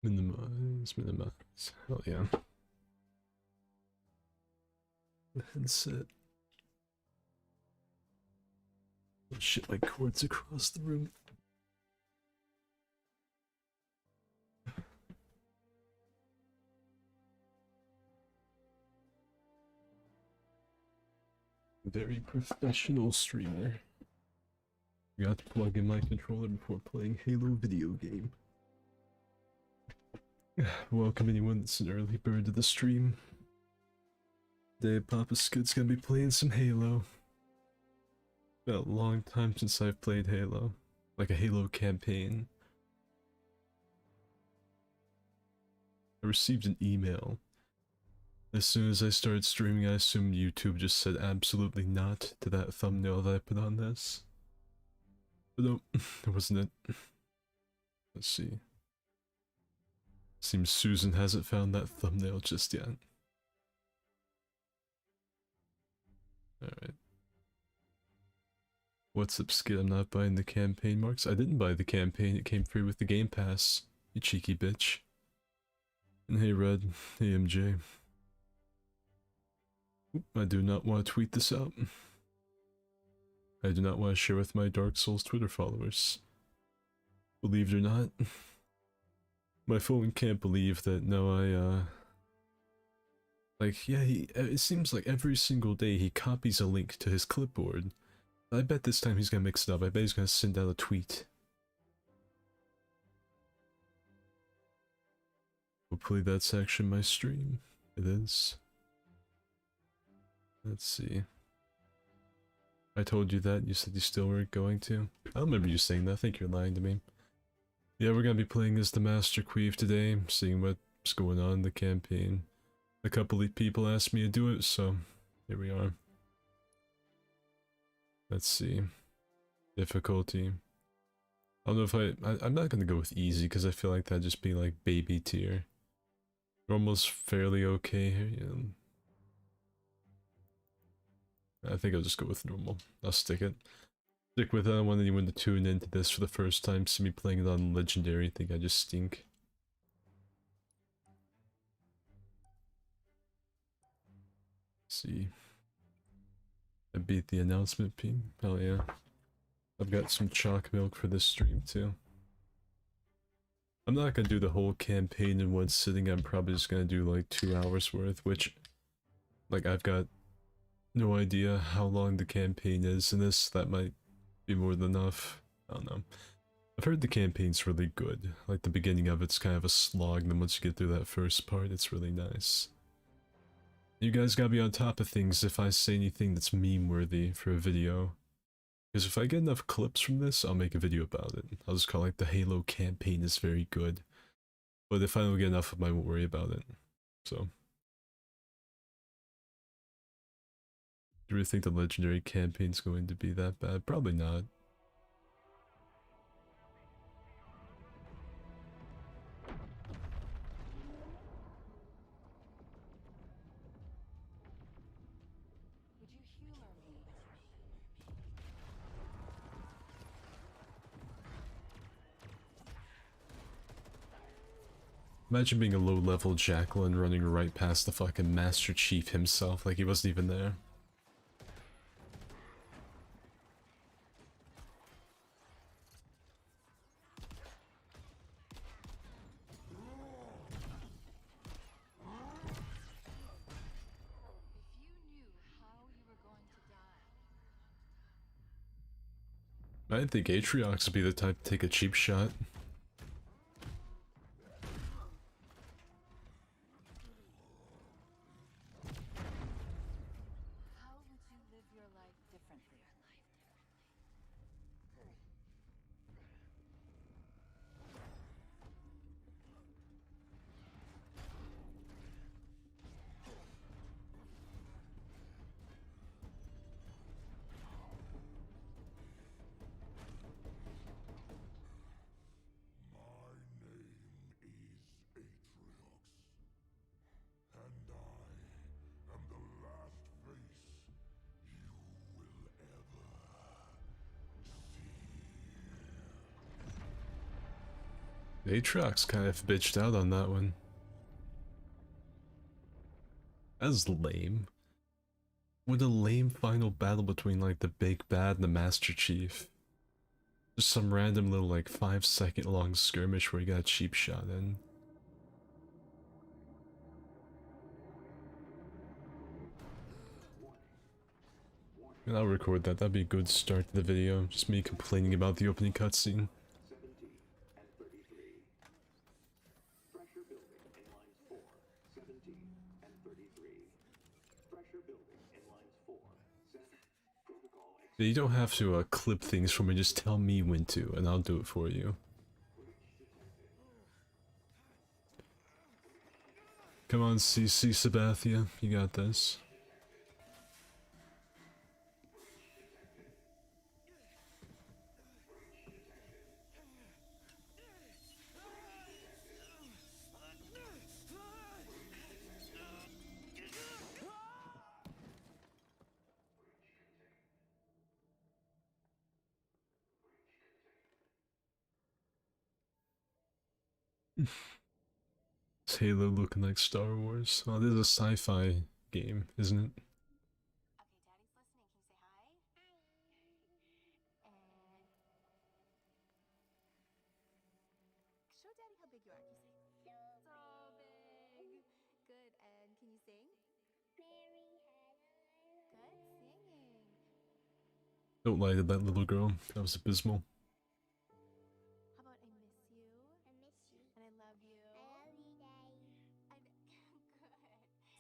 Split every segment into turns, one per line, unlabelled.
Minimize. Hell yeah. The headset. Oh shit, my cord's across the room. Very professional streamer. Forgot to plug in my controller before playing Halo video game. Welcome anyone that's an early bird to the stream. Today Papa Skid's gonna be playing some Halo. Been a long time since I've played Halo. Like a Halo campaign. I received an email. As soon as I started streaming, I assumed YouTube just said absolutely not to that thumbnail that I put on this. But no, it wasn't it. Let's see. Seems Susan hasn't found that thumbnail just yet. Alright. What's up, Skid? I'm not buying the campaign marks. I didn't buy the campaign, it came free with the Game Pass. You cheeky bitch. And hey Red, hey MJ. Oop, I do not want to tweet this out. I do not want to share with my Dark Souls Twitter followers. Believe it or not, my phone can't believe that now like, yeah, it seems like every single day he copies a link to his clipboard. I bet this time he's gonna mix it up. I bet he's gonna send out a tweet. Hopefully that's actually my stream. It is. Let's see. I told you that, you said you still weren't going to. I don't remember you saying that, I think you're lying to me. Yeah, we're gonna be playing as the Master Queef today, seeing what's going on in the campaign. A couple of people asked me to do it, so here we are. Let's see. Difficulty. I don't know if I'm not gonna go with easy, because I feel like that'd just be like baby tier. Normal's fairly okay here, yeah. I think I'll just go with normal. I'll stick it. Stick with it. I don't want anyone to tune into this for the first time, see me playing it on legendary, think I just stink. Let's see. I beat the announcement ping. Hell yeah. I've got some chalk milk for this stream too. I'm not gonna do the whole campaign in one sitting, I'm probably just gonna do like 2 hours worth, which, like, I've got no idea how long the campaign is in this. That might be more than enough. I don't know. I've heard the campaign's really good. Like, the beginning of it's kind of a slog, and then once you get through that first part, it's really nice. You guys gotta be on top of things if I say anything that's meme-worthy for a video. Because if I get enough clips from this, I'll make a video about it. I'll just call it like the Halo campaign is very good. But if I don't get enough of them, I won't worry about it. So. Do you really think the legendary campaign's going to be that bad? Probably not. Imagine being a low-level Jacqueline running right past the fucking Master Chief himself, like he wasn't even there. I didn't think Atriox would be the type to take a cheap shot. Aatrox kind of bitched out on that one. That's lame. What a lame final battle between like the big bad and the Master Chief. Just some random little like 5-second long skirmish where he got a cheap shot in. And I'll record that, that'd be a good start to the video. Just me complaining about the opening cutscene. You don't have to clip things for me, just tell me when to, and I'll do it for you. Come on, CC Sabathia, you got this. It's Halo looking like Star Wars. Oh, this is a sci-fi game, isn't it? Don't lie to that little girl. That was abysmal.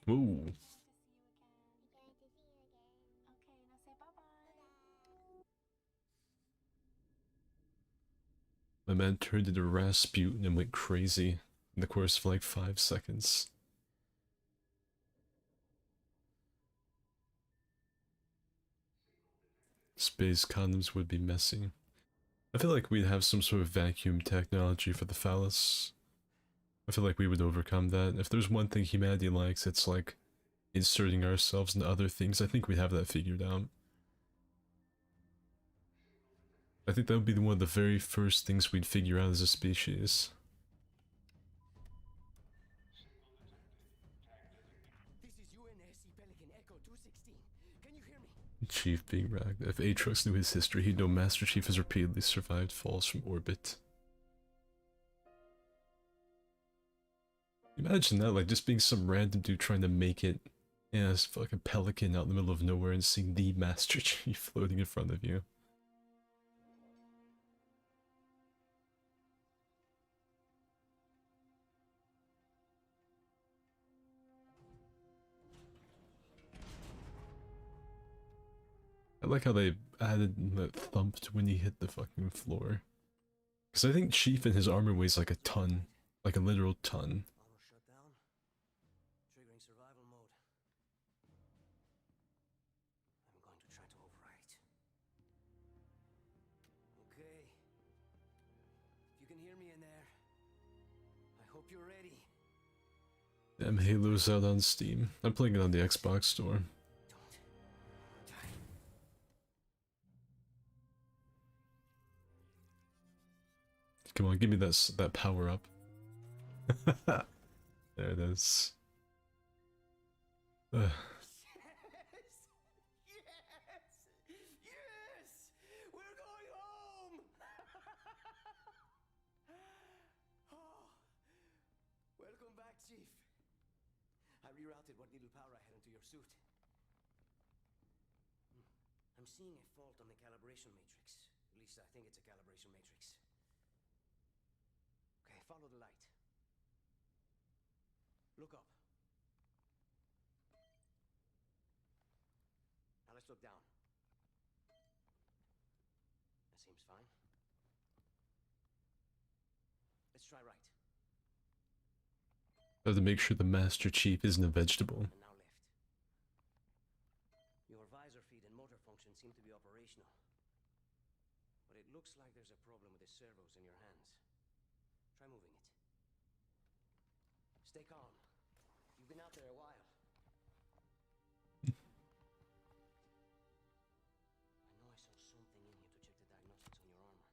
Ooh. My man turned into Rasputin and went crazy in the course of like 5 seconds. Space condoms would be messy. I feel like we'd have some sort of vacuum technology for the phallus. I feel like we would overcome that. If there's one thing humanity likes, it's like inserting ourselves into other things. I think we'd have that figured out. I think that would be one of the very first things we'd figure out as a species. Chief being ragged. If Aatrox knew his history, he'd know Master Chief has repeatedly survived falls from orbit. Imagine that, like just being some random dude trying to make it as fucking pelican out in the middle of nowhere and seeing the Master Chief floating in front of you. I like how they added that thump to when he hit the fucking floor. Because I think Chief and his armor weighs like a ton. Like a literal ton.
Auto shutdown. Triggering survival mode. I'm going to try to override. Okay. If you can hear me in there, I hope you're ready.
Damn, Halo's out on Steam. I'm playing it on the Xbox store. Come on, give me that power up. There it is.
Yes! Yes! We're going home! Oh, welcome back, Chief. I rerouted what little power I had into your suit. I'm seeing a fault on the calibration matrix. At least I think it's a calibration matrix. Okay, follow the light. Look up. Now let's look down. That seems fine. Let's try right.
I have to make sure the Master Chief isn't a vegetable.
And now left. Your visor feed and motor function seem to be operational. But it looks like there's a problem with the servos in your hands. Try moving it. Stay calm. You've been out there a while. I know I saw something in here to check the diagnostics on your armor.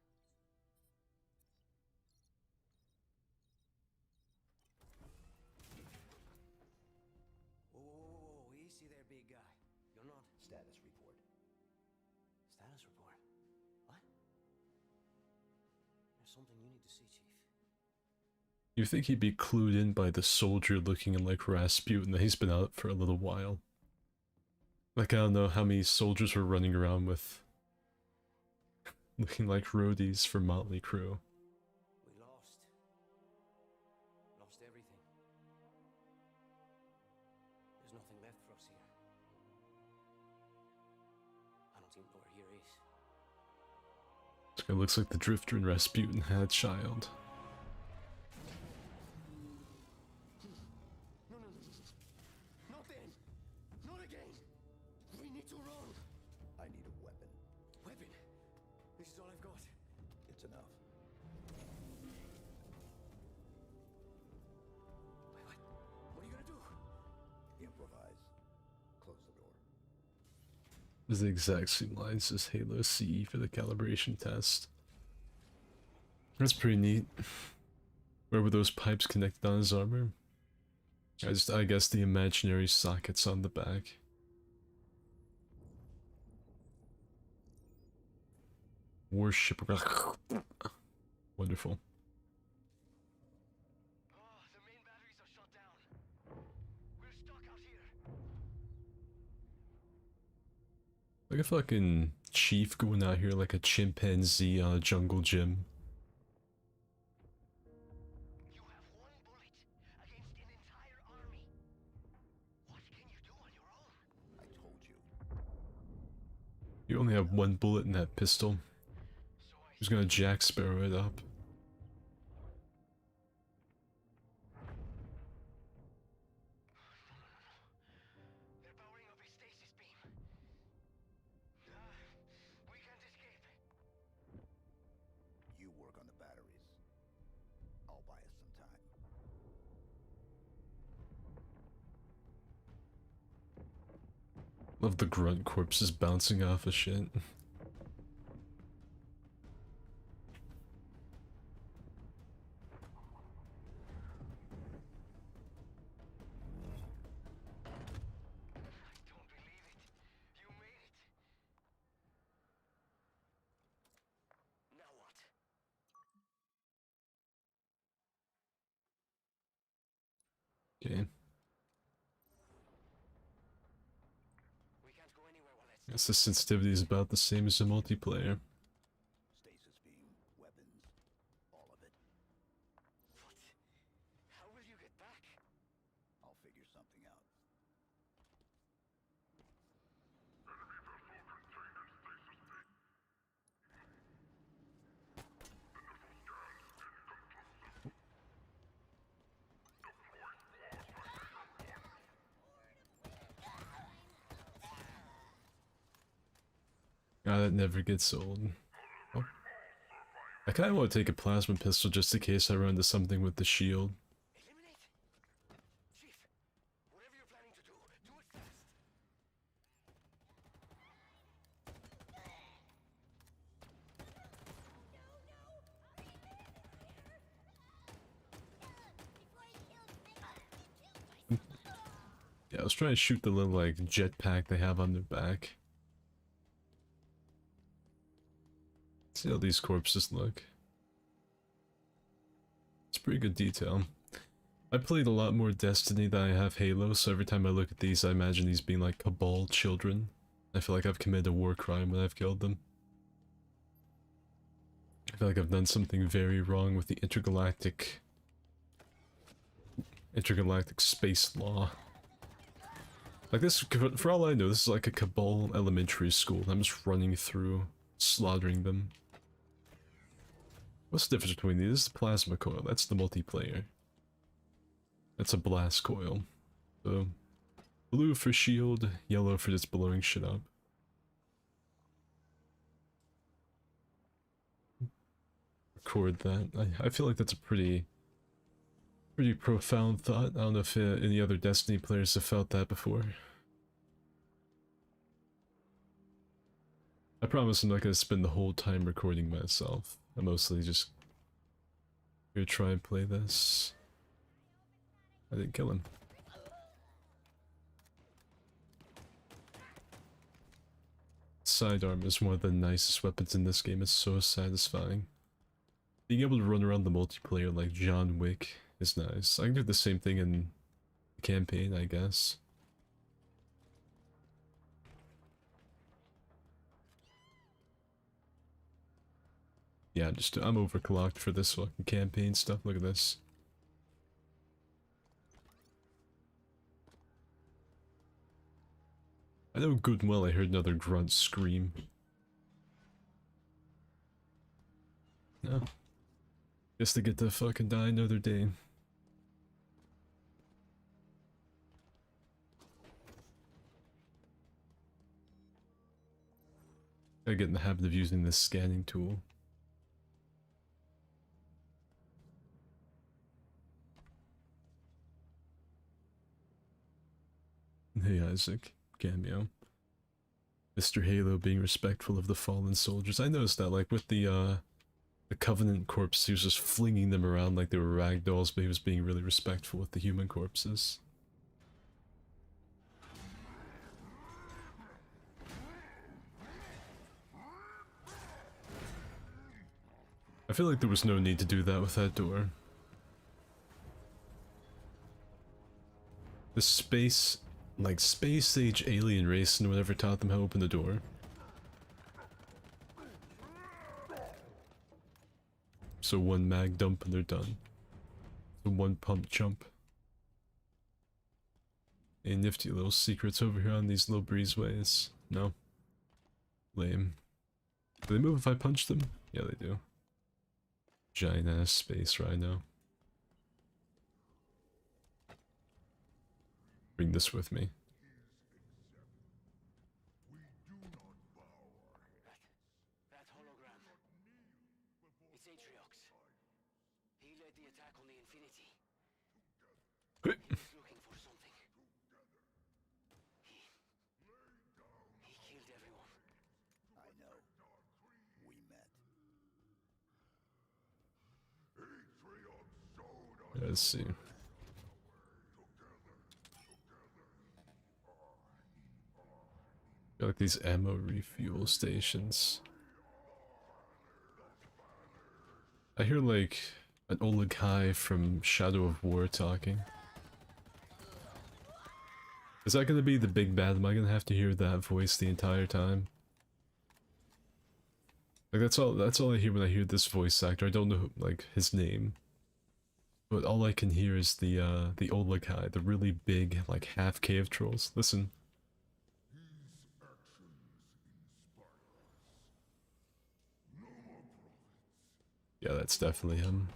Status report.
Status report? What? There's something you need to see, Chief.
You think he'd be clued in by the soldier looking like Rasputin that he's been out for a little while. Like, I don't know how many soldiers were running around with looking like roadies for Motley Crue.
We lost. Lost everything. There's nothing left for us here. I don't think we're here is.
This guy looks like the Drifter and Rasputin had a child.
Not then. Not again. We need to run.
I need a weapon.
Weapon. This is all I've got.
It's enough.
Wait, what? What are you gonna do?
Improvise. Close the door.
This is the exact same lines as Halo CE for the calibration test. That's pretty neat. Where were those pipes connected on his armor? I guess the imaginary sockets on the back. Warship. Wonderful.
Oh, the main batteries are shut down. We're stuck out here.
Like a fucking chief going out here like a chimpanzee on a jungle gym.
You have one bullet against an entire army. What can you do on your own?
I told you.
You only have one bullet in that pistol.
So I
Who's gonna Jack Sparrow it up?
They're powering up a stasis beam. We can't escape.
You work on the batteries. I'll buy us some time.
Love the grunt corpses bouncing off of shit.
I don't believe it. You made it. Now what?
Okay.
We can't go anywhere while it's
Guess the sensitivity is about the same as the multiplayer.
Stasis beam, weapons, all of it.
What? How will you get back?
I'll figure something out.
God, that never gets old. Oh. I kinda want to take a plasma pistol just in case I run into something with the shield.
Eliminate? Chief, whatever you're planning to do, do it fast.
Yeah, I was trying to shoot the little like jetpack they have on their back. See how these corpses look. It's pretty good detail. I played a lot more Destiny than I have Halo, so every time I look at these I imagine these being like Cabal children. I feel like I've committed a war crime when I've killed them. I feel like I've done something very wrong with the intergalactic space law. Like this, for all I know, this is like a Cabal elementary school. I'm just running through, slaughtering them. What's the difference between these? This is the plasma coil, that's the multiplayer. That's a blast coil. So, blue for shield, yellow for just blowing shit up. Record that. I feel like that's a pretty profound thought. I don't know if any other Destiny players have felt that before. I promise I'm not gonna spend the whole time recording myself. I'm mostly just gonna try and play this. I didn't kill him. sidearm is one of the nicest weapons in this game. It's so satisfying. Being able to run around the multiplayer like John Wick is nice. I can do the same thing in the campaign, I guess. Yeah, I'm overclocked for this fucking campaign stuff. Look at this. I know good and well I heard another grunt scream. No. Guess they get to fucking die another day. Gotta get in the habit of using this scanning tool. Hey Isaac, cameo. Mr. Halo being respectful of the fallen soldiers. I noticed that, like, with the Covenant corpse, he was just flinging them around like they were ragdolls, but he was being really respectful with the human corpses. I feel like there was no need to do that with that door. The space age alien race and whatever taught them how to open the door. So one mag dump and they're done. So one pump jump. Any nifty little secrets over here on these little breezeways? No. Lame. Do they move if I punch them? Yeah, they do. Giant ass space rhino. Bring this with me.
That hologram. It's Atriox. He led the attack on the Infinity. He's looking for something. He killed everyone.
I know. We met.
Let's see. Got like these ammo refuel stations. I hear like an Oligai from Shadow of War talking. Is that gonna be the big bad? Am I gonna have to hear that voice the entire time? Like that's all I hear when I hear this voice actor. I don't know like his name. But all I can hear is the Oligai, the really big like half cave trolls. Listen. Yeah, that's definitely him.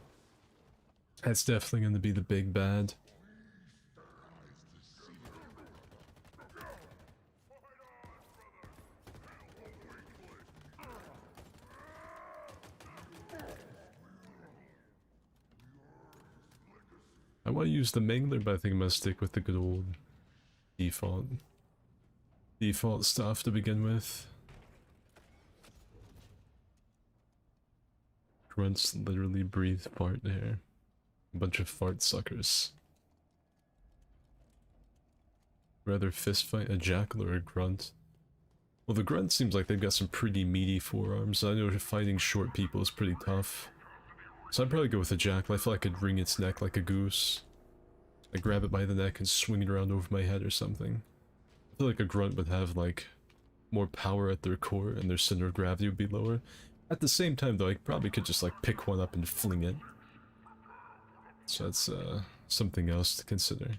That's definitely going to be the big bad. I want to use the Mangler, but I think I'm going to stick with the good old default stuff to begin with. Grunts literally breathe fart there. A bunch of fart suckers. Rather fist fight a jackal or a grunt. Well, the grunt seems like they've got some pretty meaty forearms. I know fighting short people is pretty tough. So I'd probably go with a jackal. I feel like I could wring its neck like a goose. I grab it by the neck and swing it around over my head or something. I feel like a grunt would have like more power at their core and their center of gravity would be lower. At the same time though, I probably could just like pick one up and fling it. So that's something else to consider.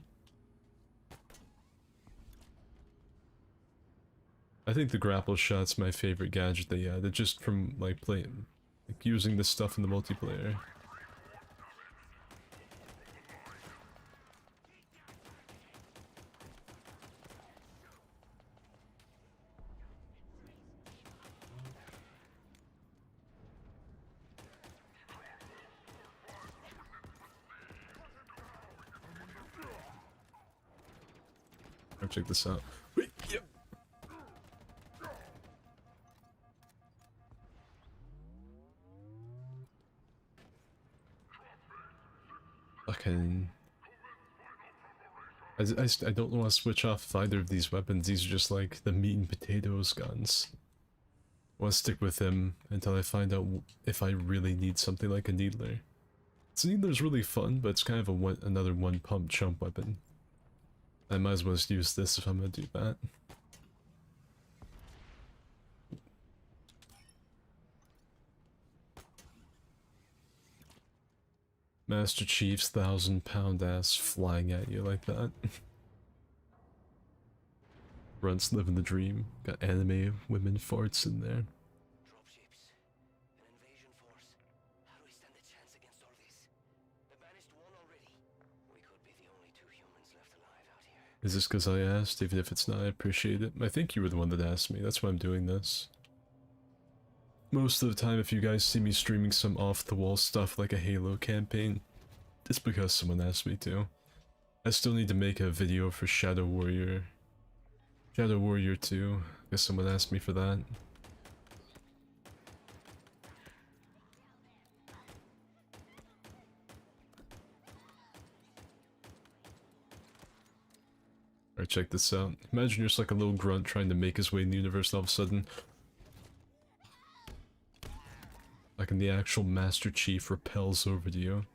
I think the grapple shot's my favorite gadget they added just from like playing, like using this stuff in the multiplayer. Check this out. Wait, yep. Fucking... I don't want to switch off either of these weapons. These are just like the meat and potatoes guns. I want to stick with him until I find out if I really need something like a needler. So needler's really fun, but it's kind of another one pump chump weapon. I might as well just use this if I'm gonna do that. Master Chief's 1,000-pound ass flying at you like that. Runts living the dream. Got anime women farts in there.
Dropships. An invasion force. How do we stand a chance against all this? The banished won already. We could be the only two humans left alive out here.
Is this because I asked? Even if it's not, I appreciate it. I think you were the one that asked me. That's why I'm doing this. Most of the time, if you guys see me streaming some off-the-wall stuff like a Halo campaign, it's because someone asked me to. I still need to make a video for Shadow Warrior 2, because someone asked me for that. Alright, check this out. Imagine you're just like a little grunt trying to make his way in the universe, and all of a sudden, like in the actual Master Chief repels over to you.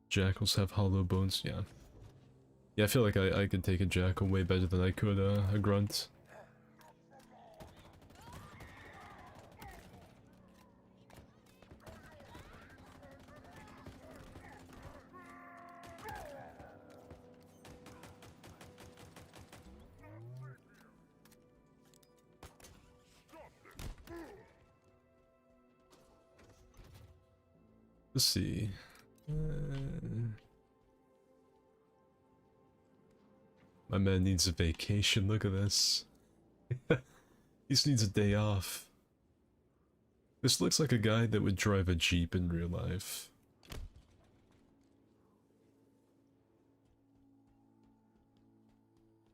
Jackals have hollow bones, yeah. Yeah, I feel like I could take a jackal way better than I could a grunt. Let's see. My man needs a vacation, look at this. He just needs a day off. This looks like a guy that would drive a Jeep in real life.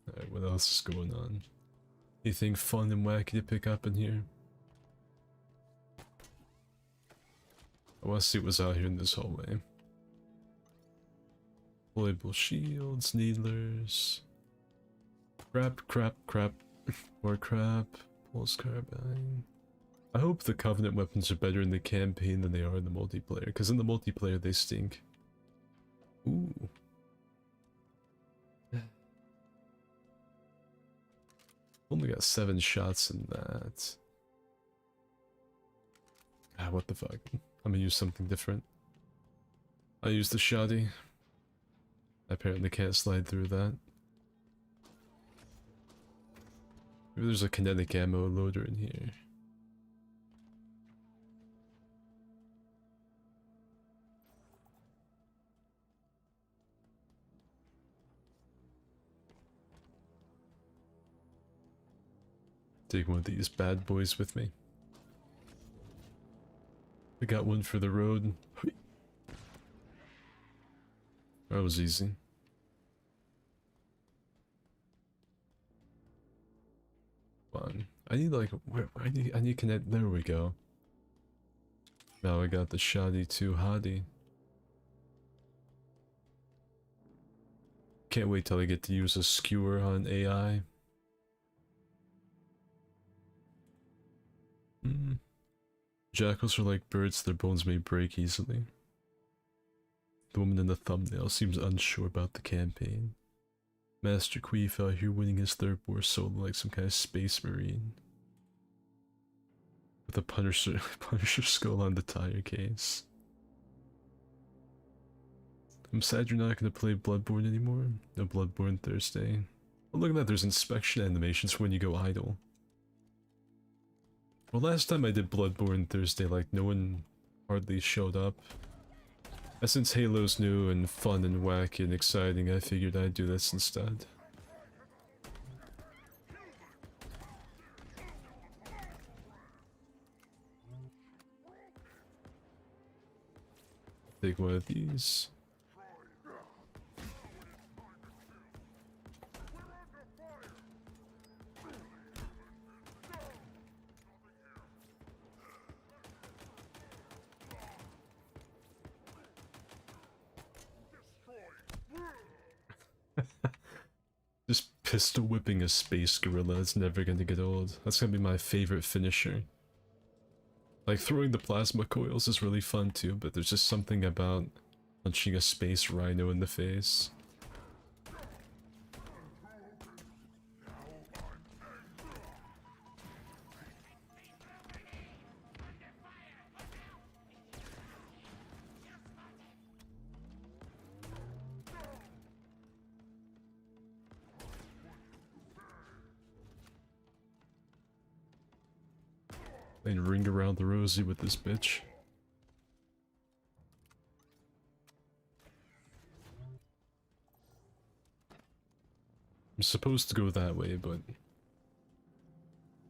Alright, what else is going on? Anything fun and wacky to pick up in here? I want to see what's out here in this hallway. Deployable shields, needlers. Crap. More crap. Pulse carbine. I hope the Covenant weapons are better in the campaign than they are in the multiplayer, because in the multiplayer they stink. Ooh. Only got 7 shots in that. Ah, what the fuck. I'm gonna use something different. I used the shoddy. I apparently can't slide through that. Maybe there's a kinetic ammo loader in here. Take one of these bad boys with me. I got one for the road. That was easy. Come on. I need like I need connect. There we go. Now I got the shoddy too hottie. Can't wait till I get to use a skewer on AI. Jackals are like birds, their bones may break easily. The woman in the thumbnail seems unsure about the campaign. Master Queef out here winning his third war solo like some kind of space marine. With a Punisher skull on the tire case. I'm sad you're not going to play Bloodborne anymore. No Bloodborne Thursday. Oh, look at that, there's inspection animations for when you go idle. Well, last time I did Bloodborne Thursday, like, no one hardly showed up. And since Halo's new and fun and wacky and exciting, I figured I'd do this instead. Take one of these. Just pistol whipping a space gorilla is never gonna get old. That's gonna be my favorite finisher. Like, throwing the plasma coils is really fun too, but there's just something about punching a space rhino in the face. And ring around the rosy with this bitch. I'm supposed to go that way, but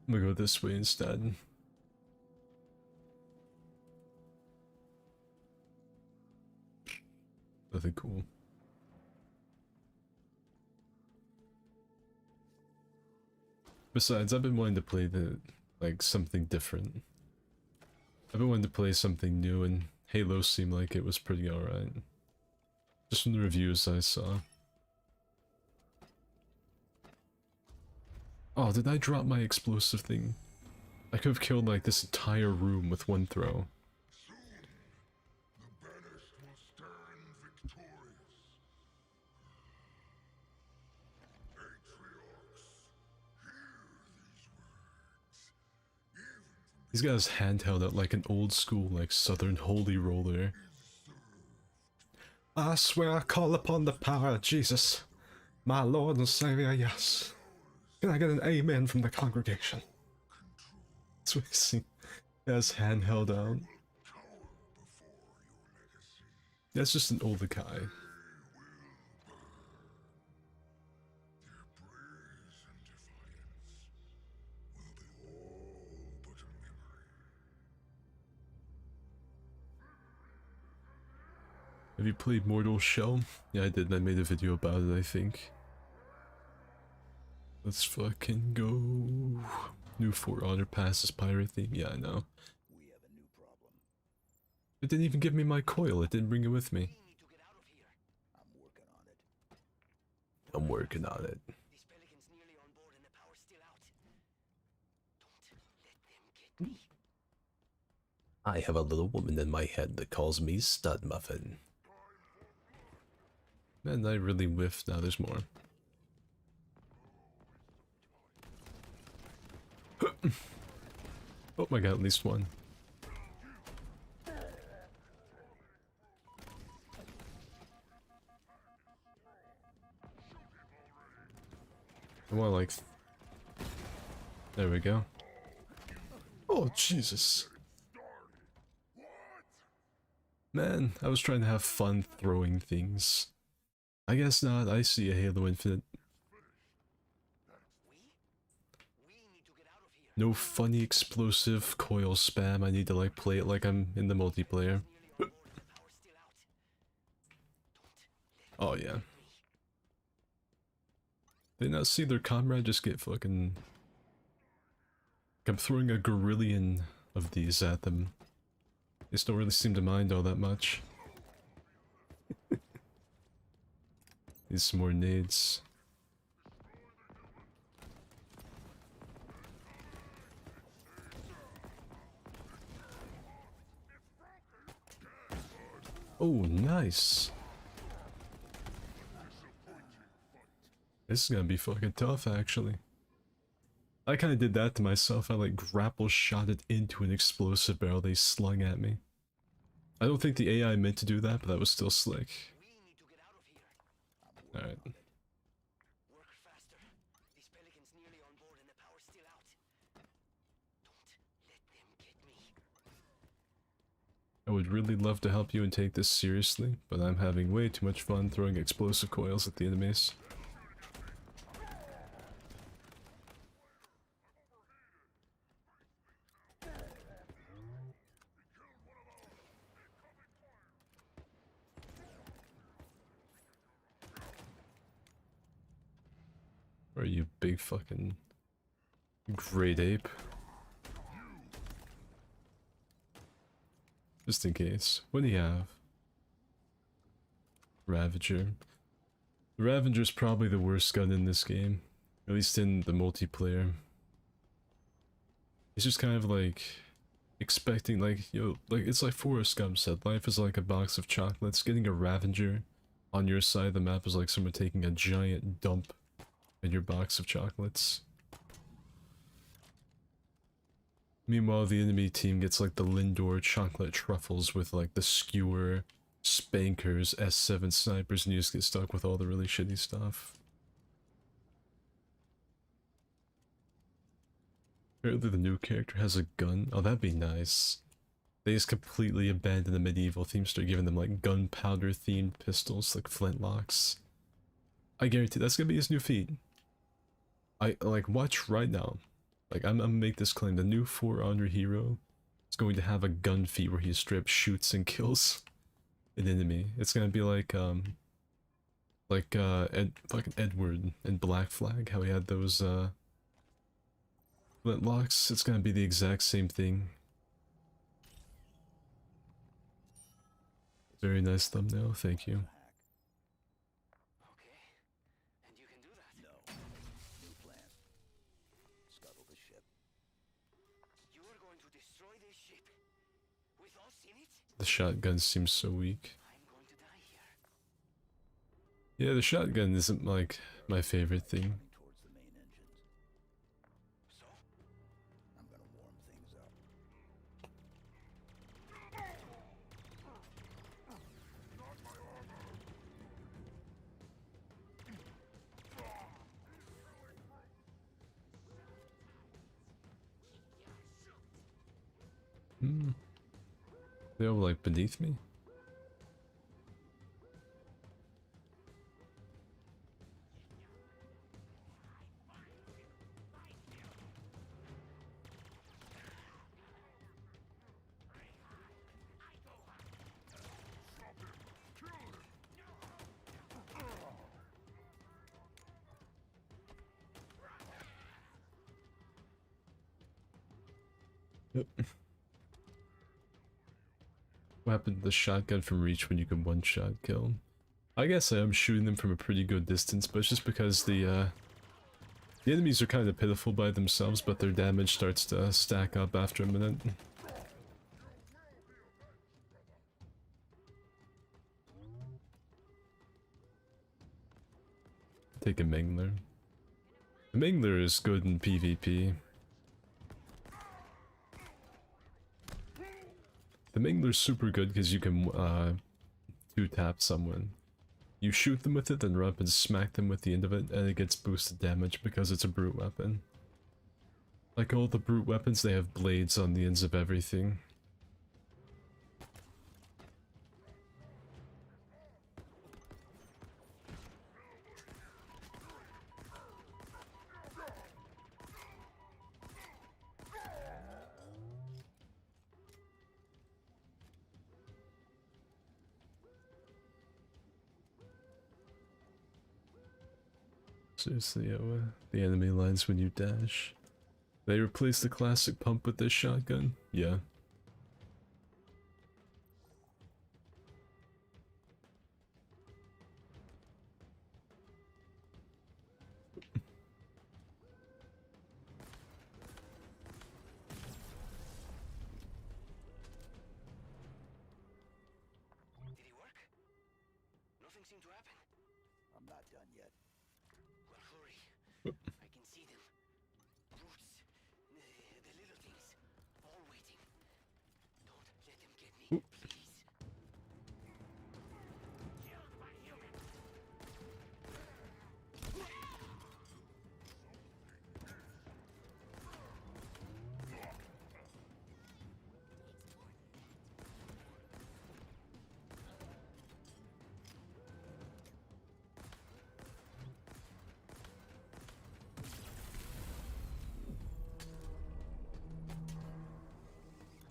I'm gonna go this way instead. Nothing cool. Besides, I've been wanting to play something different. I've been wanting to play something new, and Halo seemed like it was pretty alright. Just from the reviews I saw. Oh, did I drop my explosive thing? I could have killed like this entire room with one throw.
The banished will stand victorious. Patriarchs, hear these words.
He's got his hand held out like an old school, like Southern Holy Roller. I swear I call upon the power of Jesus, my Lord and Savior, yes. Can I get an amen from the congregation? That's what I see. He has his hand held out. That's just an older guy.
Their praise and defiance will be all but a memory.
Have you played Mortal Shell? Yeah, I did. I made a video about it, I think. Let's fucking go. New For Honor passes pirate theme. Yeah, I know.
We have a new problem.
It didn't even give me my coil. It didn't bring it with me.
We need to get out of here.
I'm working on it.
I'm working on it.
These pelicans nearly on board and the power's still out. Don't let them get me.
I have a little woman in my head that calls me Stud Muffin. Man, I really whiffed. Now there's more. Oh, I got at least one. I want like... There we go. Oh, Jesus. Man, I was trying to have fun throwing things. I guess not. I see a Halo Infinite.
We need to get out of here.
No funny explosive coil spam. I need to like play it like I'm in the multiplayer.
Nearly on board and the power's still out. Don't let
Oh yeah. They not see their comrade just get fucking... I'm throwing a gorillion of these at them. They still really seem to mind all that much. Need some more nades. Oh, nice. This is gonna be fucking tough, actually. I kinda did that to myself. I like grapple shot it into an explosive barrel they slung at me. I don't think the AI meant to do that, but that was still slick.
we need to get out of here.
Alright.
Work faster. These pelicans nearly on board and the power's still out. Don't let them get me.
I would really love to help you and take this seriously, but I'm having way too much fun throwing explosive coils at the enemies. Are you big fucking great ape? Just in case. What do you have? Ravager. The Ravager's probably the worst gun in this game. At least in the multiplayer. It's just kind of like expecting, like, yo, like, it's like Forrest Gump said, life is like a box of chocolates. Getting a Ravager on your side of the map is like someone taking a giant dump in your box of chocolates. Meanwhile, the enemy team gets like the Lindor chocolate truffles with like the skewer, spankers, S7 snipers, and you just get stuck with all the really shitty stuff. Apparently the new character has a gun. Oh, that'd be nice. They just completely abandoned the medieval theme, start giving them like gunpowder themed pistols, like flintlocks. I guarantee that's gonna be his new feat. I like watch right now. Like I'm gonna make this claim: the new For Honor hero is going to have a gun feat where he straight up shoots and kills an enemy. It's gonna be like fucking Edward in Black Flag, how he had those flintlocks. It's gonna be the exact same thing. Very nice thumbnail, thank you.
Okay. And you can do that.
No. New plan. Scuttle the ship.
You are going to destroy this ship with us in it?
The shotgun seems so weak.
I'm going to die here.
Yeah, the shotgun isn't like my favorite thing.
Towards the main engines.
So?
I'm gonna warm things up.
Hmm. They all like beneath me? Yep. What happened to the shotgun from reach when you can one-shot kill? I guess I am shooting them from a pretty good distance, but it's just because the enemies are kind of pitiful by themselves, but their damage starts to stack up after a minute. Take a Mangler. The Mangler is good in PvP. The Mangler's super good because you can two-tap someone. You shoot them with it, then run up and smack them with the end of it, and it gets boosted damage because it's a brute weapon. Like all the brute weapons, they have blades on the ends of everything. Seriously, the enemy lines when you dash. They replaced the classic pump with this shotgun? Yeah.
Did he work? Nothing seemed to happen.
I'm not done yet.
Well, hurry. I can see them. Brutes. The little things. All waiting. Don't let them get me, please. Killed by humans.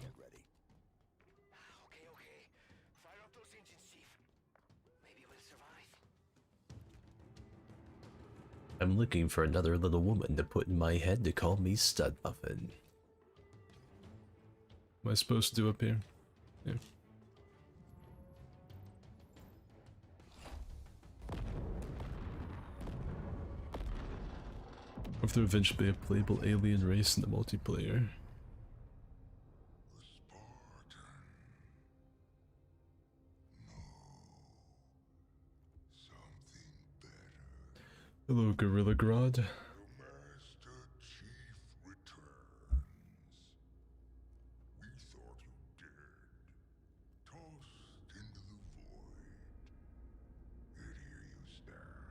Get ready.
Okay, okay. Fire up those engines, Chief. Maybe we'll survive.
I'm looking for another little woman to put in my head to call me Stud Muffin.
Am I supposed to do up here? Yeah. Or if they're eventually a playable alien race in the multiplayer.
The Spartan. No. Something better.
Hello, Gorilla Grodd.
The Master Chief returns. We thought you dead, tossed into the void. Yet here you stand.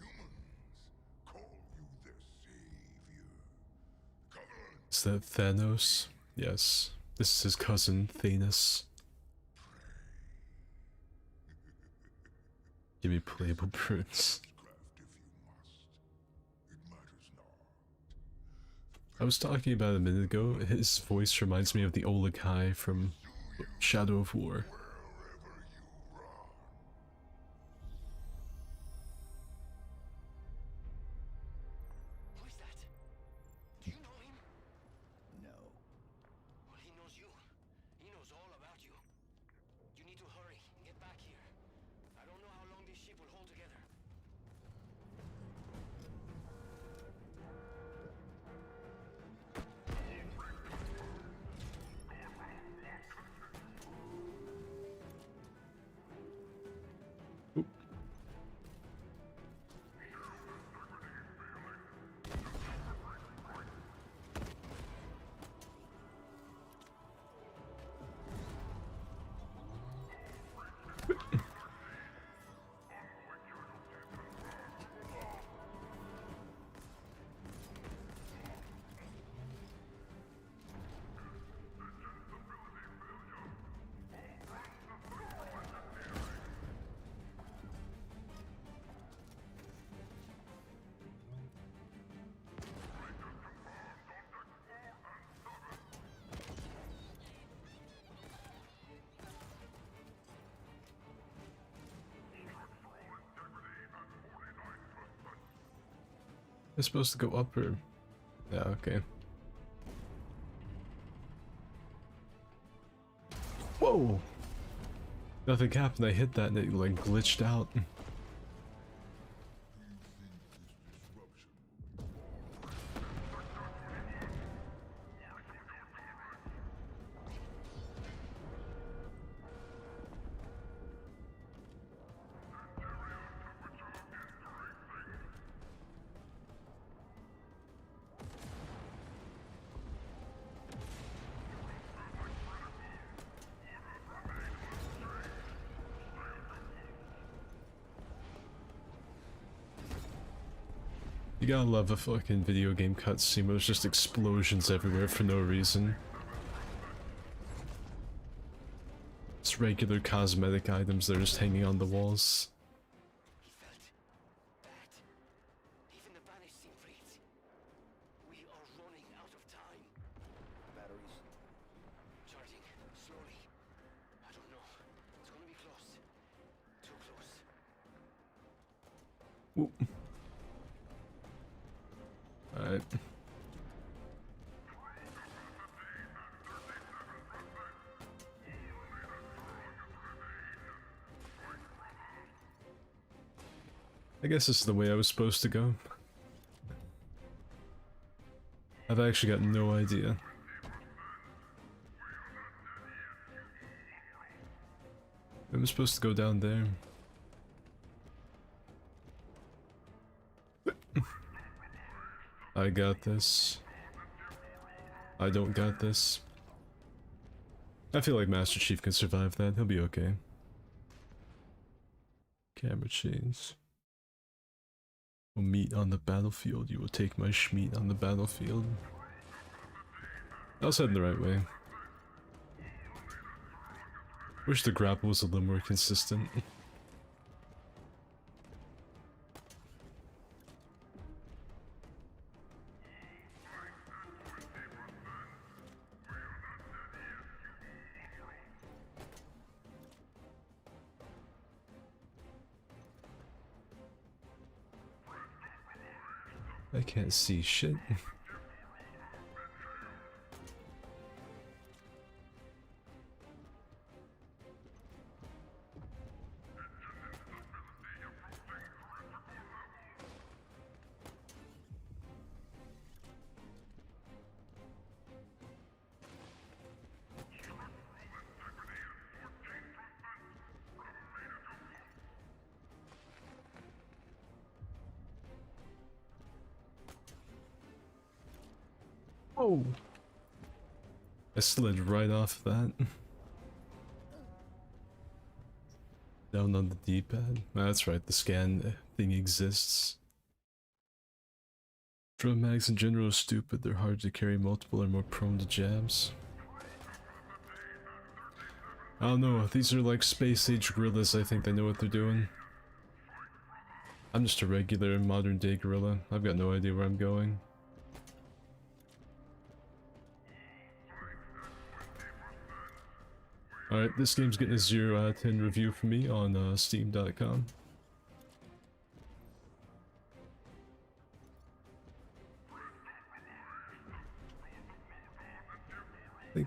Humans call you their savior. Covenant.
Is that Thanos? Yes. This is his cousin, Thanos. Give me playable prunes.
Craft if you must. It matters not.
I was talking about a minute ago, his voice reminds me of the Olakai from Shadow of War.
Wherever you run.
Who is that? Do you know him?
No.
Well, he knows you. He knows all about you. You need to hurry and get back here. I don't know how long this ship will hold together.
Oop. It's supposed to go up or... Yeah, okay. Whoa! Nothing happened, I hit that and it like glitched out. You gotta love a fucking video game cutscene where there's just explosions everywhere for no reason. It's regular cosmetic items that are just hanging on the walls.
He felt bad. Even the banished seem freed. We are running out of time.
Batteries?
Charging slowly. I don't know. It's gonna be close. Too close.
Whoop. Alright. I guess this is the way I was supposed to go. I've actually got no idea. I'm supposed to go down there. I got this. I don't got this. I feel like Master Chief can survive that. He'll be okay. Camera chains. We'll meet on the battlefield. You will take my schmeat on the battlefield. I was heading the right way. Wish the grapple was a little more consistent. I can't see shit. Oh! I slid right off that. Down on the D-pad. That's right, the scan thing exists. Drum mags in general are stupid, they're hard to carry, multiple are more prone to jabs. I don't know, these are like space age gorillas, I think they know what they're doing. I'm just a regular modern day gorilla, I've got no idea where I'm going. Alright, this game's getting a 0 out of 10 review from me on Steam.com. I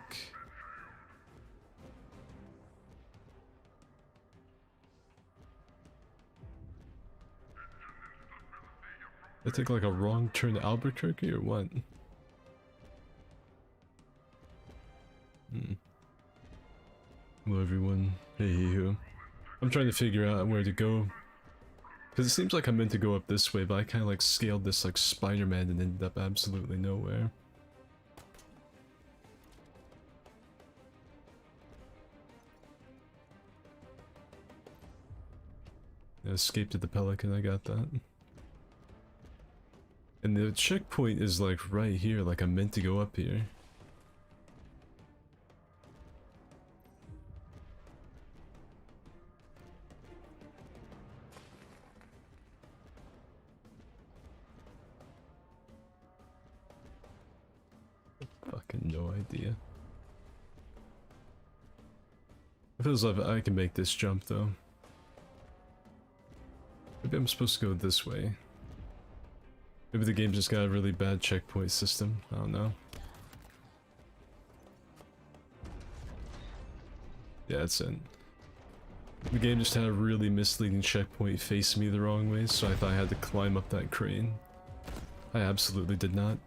take like a wrong turn to Albuquerque or what? Hello everyone, hey who. I'm trying to figure out where to go. Because it seems like I'm meant to go up this way, but I kind of like scaled this like Spider-Man and ended up absolutely nowhere. I escaped at the Pelican, I got that. And the checkpoint is like right here, like I'm meant to go up here. Fucking no idea. It feels like I can make this jump though. Maybe I'm supposed to go this way. Maybe the game just got a really bad checkpoint system. I don't know. Yeah, that's it. The game just had a really misleading checkpoint facing me the wrong way, so I thought I had to climb up that crane. I absolutely did not.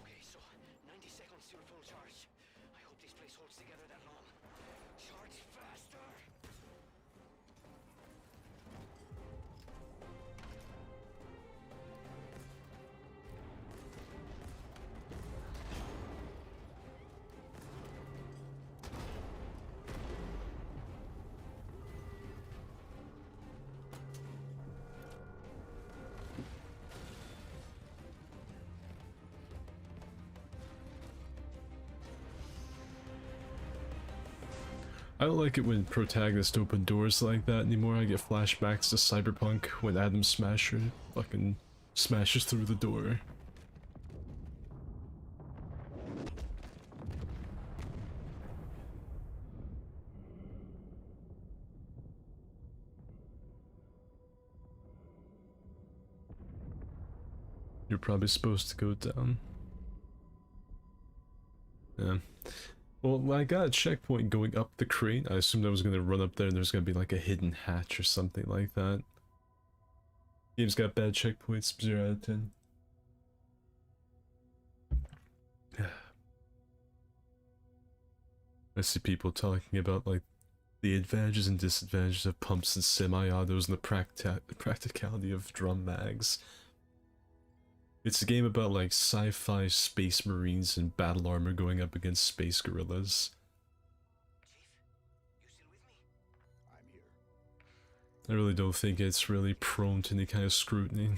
Okay, so 90 seconds till full charge. I hope this place holds together that long. Charge faster!
I don't like it when protagonists open doors like that anymore. I get flashbacks to Cyberpunk when Adam Smasher fucking smashes through the door. You're probably supposed to go down. Yeah. Well, when I got a checkpoint going up the crane, I assumed I was going to run up there and there's going to be like a hidden hatch or something like that. Game's got bad checkpoints, 0 out of 10. I see people talking about like the advantages and disadvantages of pumps and semi-autos and the practicality of drum mags. It's a game about like sci-fi space marines and battle armor going up against space gorillas.
Chief, you still with me?
I'm here.
I really don't think it's really prone to any kind of scrutiny.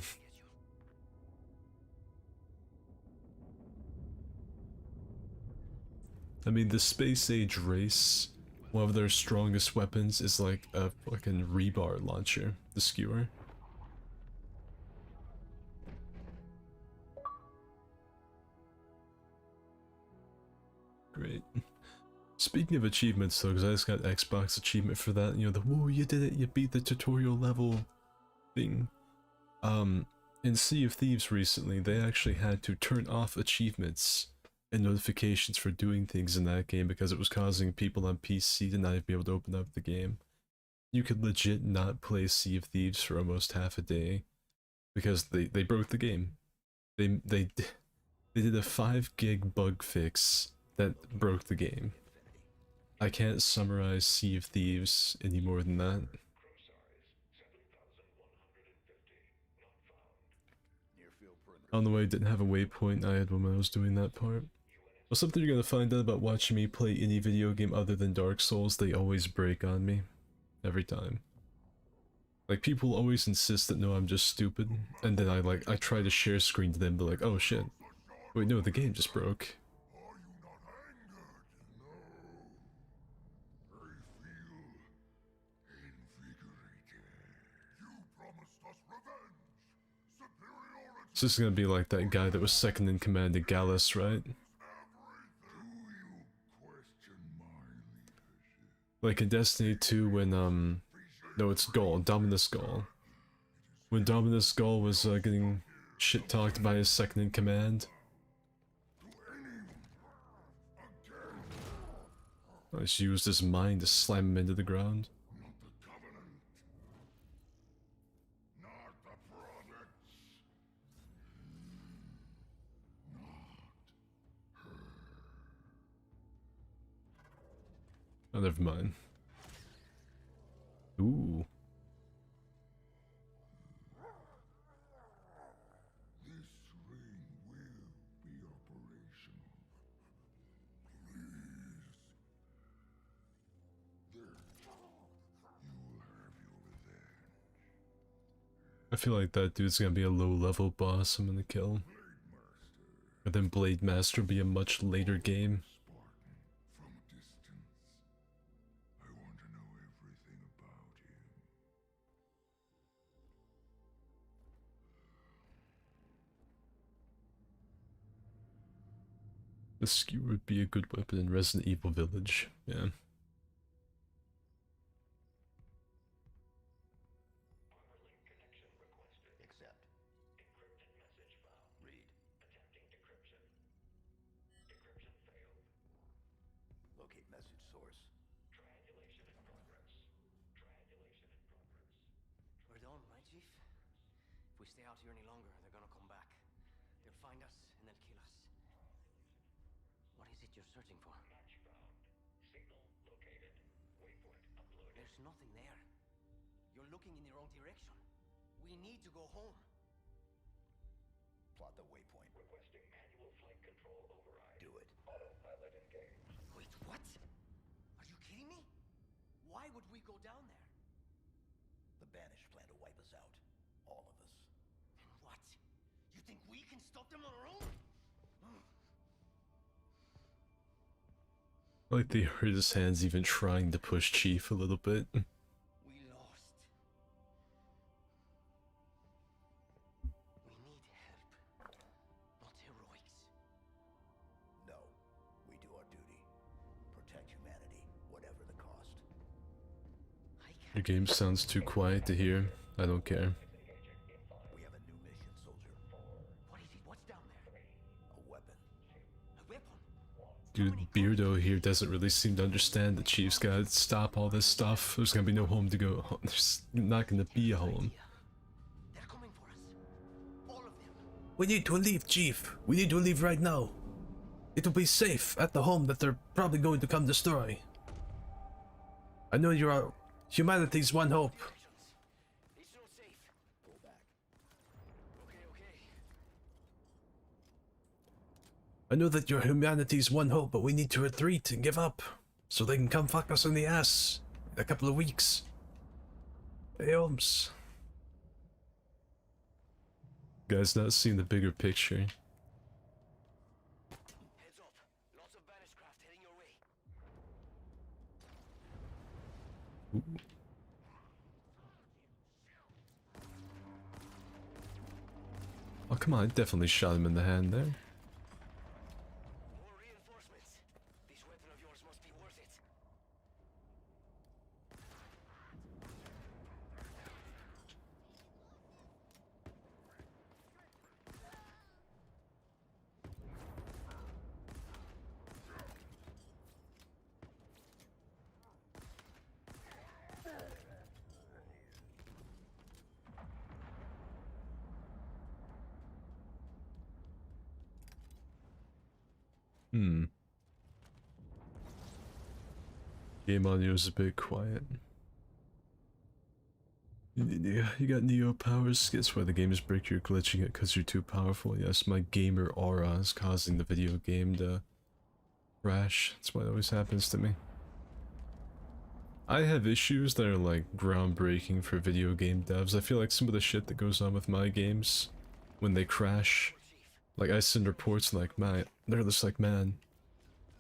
I mean, the space age race, one of their strongest weapons is like a fucking rebar launcher, the skewer. Great. Speaking of achievements though, because I just got Xbox achievement for that, you know, the whoa, you did it, you beat the tutorial level thing. In Sea of Thieves recently, they actually had to turn off achievements and notifications for doing things in that game because it was causing people on PC to not even be able to open up the game. You could legit not play Sea of Thieves for almost half a day because they broke the game. They did a 5 gig bug fix that broke the game. I can't summarize Sea of Thieves any more than that.
Near field perimeter.
On the way, I didn't have a waypoint I had when I was doing that part. Well, something you're gonna find out about watching me play any video game other than Dark Souls, they always break on me. Every time. Like, people always insist that no, I'm just stupid, and then I try to share screen to them, but like, oh shit. Wait, no, the game just broke.
Are you not angered? No. I feel invigorated. You promised us revenge, superiority.
So this is gonna be like that guy that was second in command to Gallus, right?
Do you question my leadership?
Like in Destiny 2 when, no, it's Gaul, Dominus Gaul. When Dominus Gaul was getting shit-talked by his second in command. I just used his mind to slam him into the ground.
Not the Covenant. Not the prophets.
Oh, never mind. Ooh.
This ring will be operational. Please. There. You will have your revenge.
I feel like that dude's gonna be a low-level boss I'm gonna kill. And then Blade Master will be a much later game.
Spartan, from a distance. I want to know everything about him.
The skewer would be a good weapon in Resident Evil Village, yeah.
Accept. Read. Locate message source.
We're done, right, Chief? If we stay out here any longer, they're gonna come back. They'll find us, and they'll kill us. What is it you're searching for?
Match found. Signal located. Waypoint uploaded.
There's nothing there. You're looking in the wrong direction. We need to go home.
Plot the waypoint.
Requesting manual flight control override.
Do it.
Autopilot engaged.
Wait, what? Are you kidding me? Why would we go down there?
The Banished plan to wipe us out. All of us.
What? You think we can stop them on our own?
I like they hurt his hands even trying to push Chief a little bit.
We lost. We need help, not heroics.
No. We do our duty. Protect humanity, whatever the cost.
I
Your
can't.
game sounds too quiet to hear. I don't care.
We have a new mission, soldier.
What is it? What's down there?
A weapon.
A weapon?
Dude, Beardo here doesn't really seem to understand that Chief's gotta stop all this stuff. There's gonna be no home to go. There's not gonna be a home.
They're coming for us. All of them.
We need to leave, Chief. We need to leave right now. It will be safe at the home that they're probably going to come destroy. I know you are humanity's one hope.
It's not safe.
Pull back.
Okay.
I know that you're humanity's one hope, but we need to retreat and give up. So they can come fuck us in the ass in a couple of weeks. Hey, Holmes.
Guys, not seeing the bigger picture.
Heads up. Lots of banished craft heading your way.
Oh, come on, I definitely shot him in the hand there.
More reinforcements. This weapon of yours must be worth it.
Game audio is a bit quiet. You got Neo powers. Guess why the games break? You're glitching it because you're too powerful. Yes, my gamer aura is causing the video game to crash. That's why it always happens to me. I have issues that are like groundbreaking for video game devs. I feel like some of the shit that goes on with my games when they crash, like I send reports like, man, they're just like, man,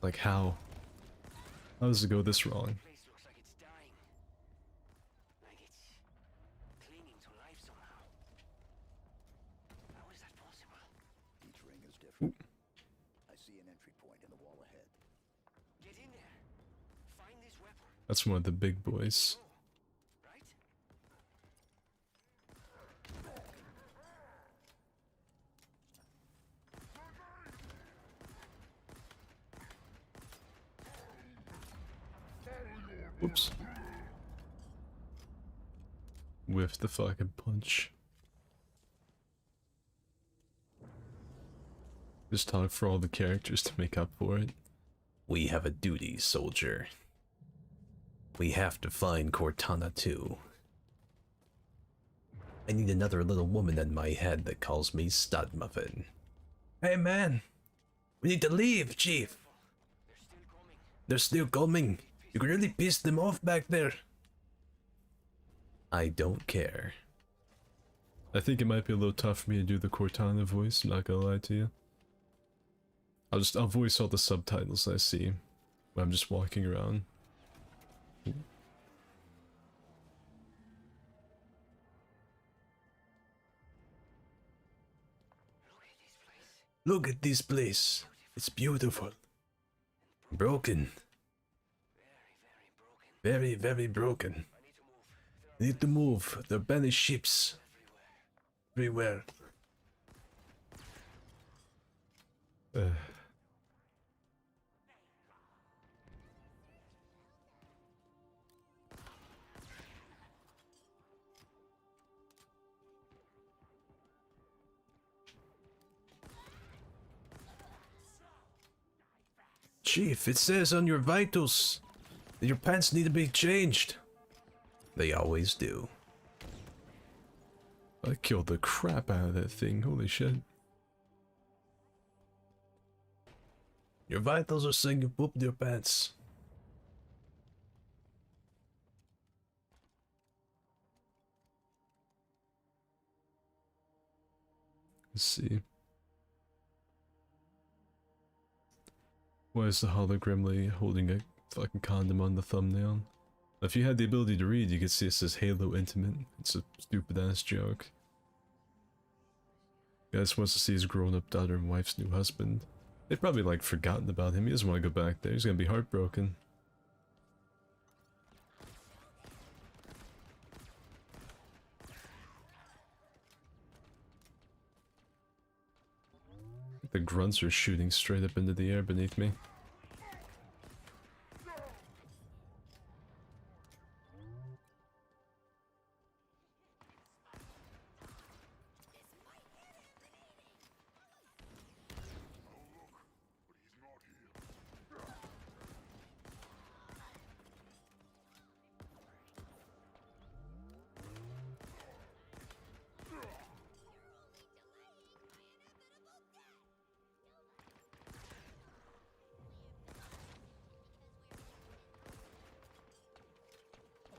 like how? How does it go this wrong?
Place looks like it's dying. Like it's clinging to life somehow. How is that possible?
Each ring is different. I see an entry point in the wall ahead.
Get in there. Find this weapon.
That's one of the big boys.
Right?
Whoops. Whiffed the fucking punch. Just talk for all the characters to make up for it.
We have a duty, soldier. We have to find Cortana too. I need another little woman in my head that calls me Stud Muffin. Hey man, we need to leave, Chief.
They're still coming.
They're still coming. You can really piss them off back there. I don't care.
I think it might be a little tough for me to do the Cortana voice, I'm not gonna lie to you. I'll voice all the subtitles I see when I'm just walking around.
Look at this place. It's beautiful. Broken.
Very, very broken.
Very, very broken.
I need to move.
Need to move. There are many ships. Everywhere. Chief, it says on your vitals that your pants need to be changed. They always do.
I killed the crap out of that thing, holy shit.
Your vitals are saying you pooped your pants.
Let's see. Why is the hologram lady holding a fucking condom on the thumbnail? If you had the ability to read, you could see it says Halo Intimate. It's a stupid ass joke. Guys wants to see his grown-up daughter and wife's new husband. They've probably like forgotten about him. He doesn't want to go back there. He's gonna be heartbroken. The grunts are shooting straight up into the air beneath me.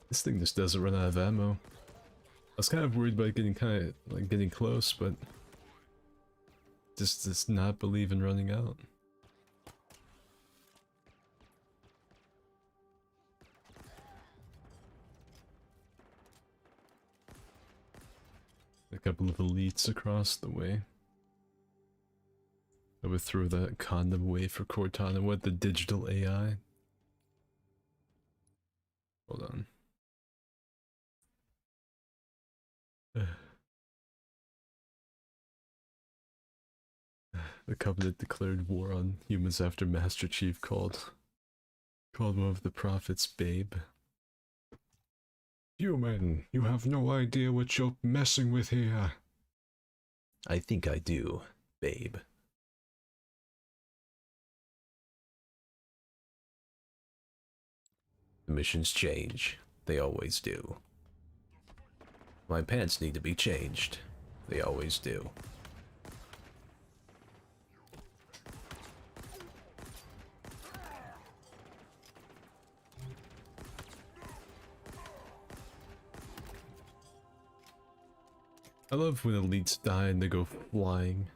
This thing just doesn't run out of ammo. I was kind of worried about getting close, but just does not believe in running out. A couple of elites across the way. I would throw that condom away for Cortana. What, the digital AI? Hold on. The Covenant declared war on humans after Master Chief called one of the prophets babe. Human, you have no idea what you're messing with here.
I think I do, babe. The missions change. They always do. My pants need to be changed. They always do.
I love when elites die and they go flying.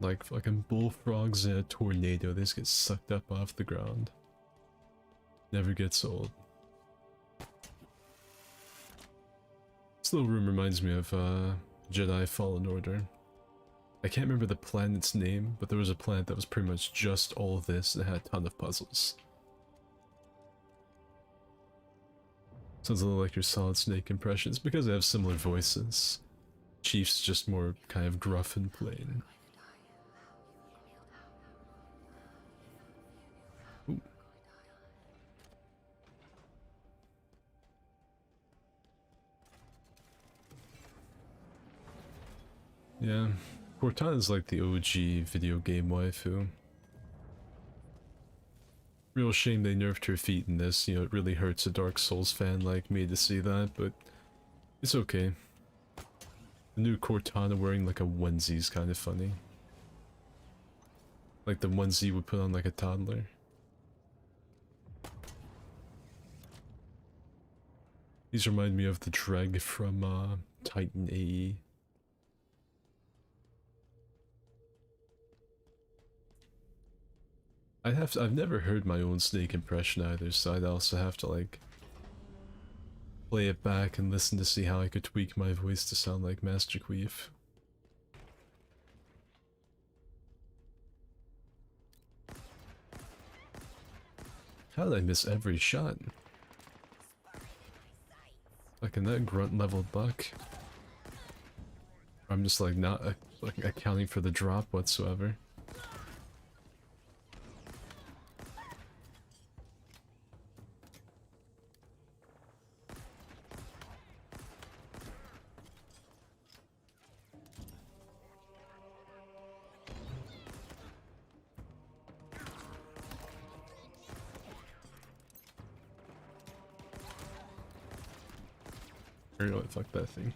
Like fucking bullfrogs in a tornado, they just get sucked up off the ground. Never gets old. This little room reminds me of Jedi Fallen Order. I can't remember the planet's name, but there was a planet that was pretty much just all of this and had a ton of puzzles. Sounds a little like your Solid Snake impressions because they have similar voices. Chief's just more kind of gruff and plain. Ooh. Yeah, Cortana's like the OG video game waifu. Real shame they nerfed her feet in this, you know, it really hurts a Dark Souls fan like me to see that, but it's okay. The new Cortana wearing like a onesie's kind of funny. Like the onesie would put on like a toddler. These remind me of the Dreg from Titan AE. I've never heard my own Snake impression either, so I'd also have to like play it back and listen to see how I could tweak my voice to sound like Master Queef. How did I miss every shot? Fucking that grunt level buck. I'm just like not like accounting for the drop whatsoever. Or you know what, fuck that thing.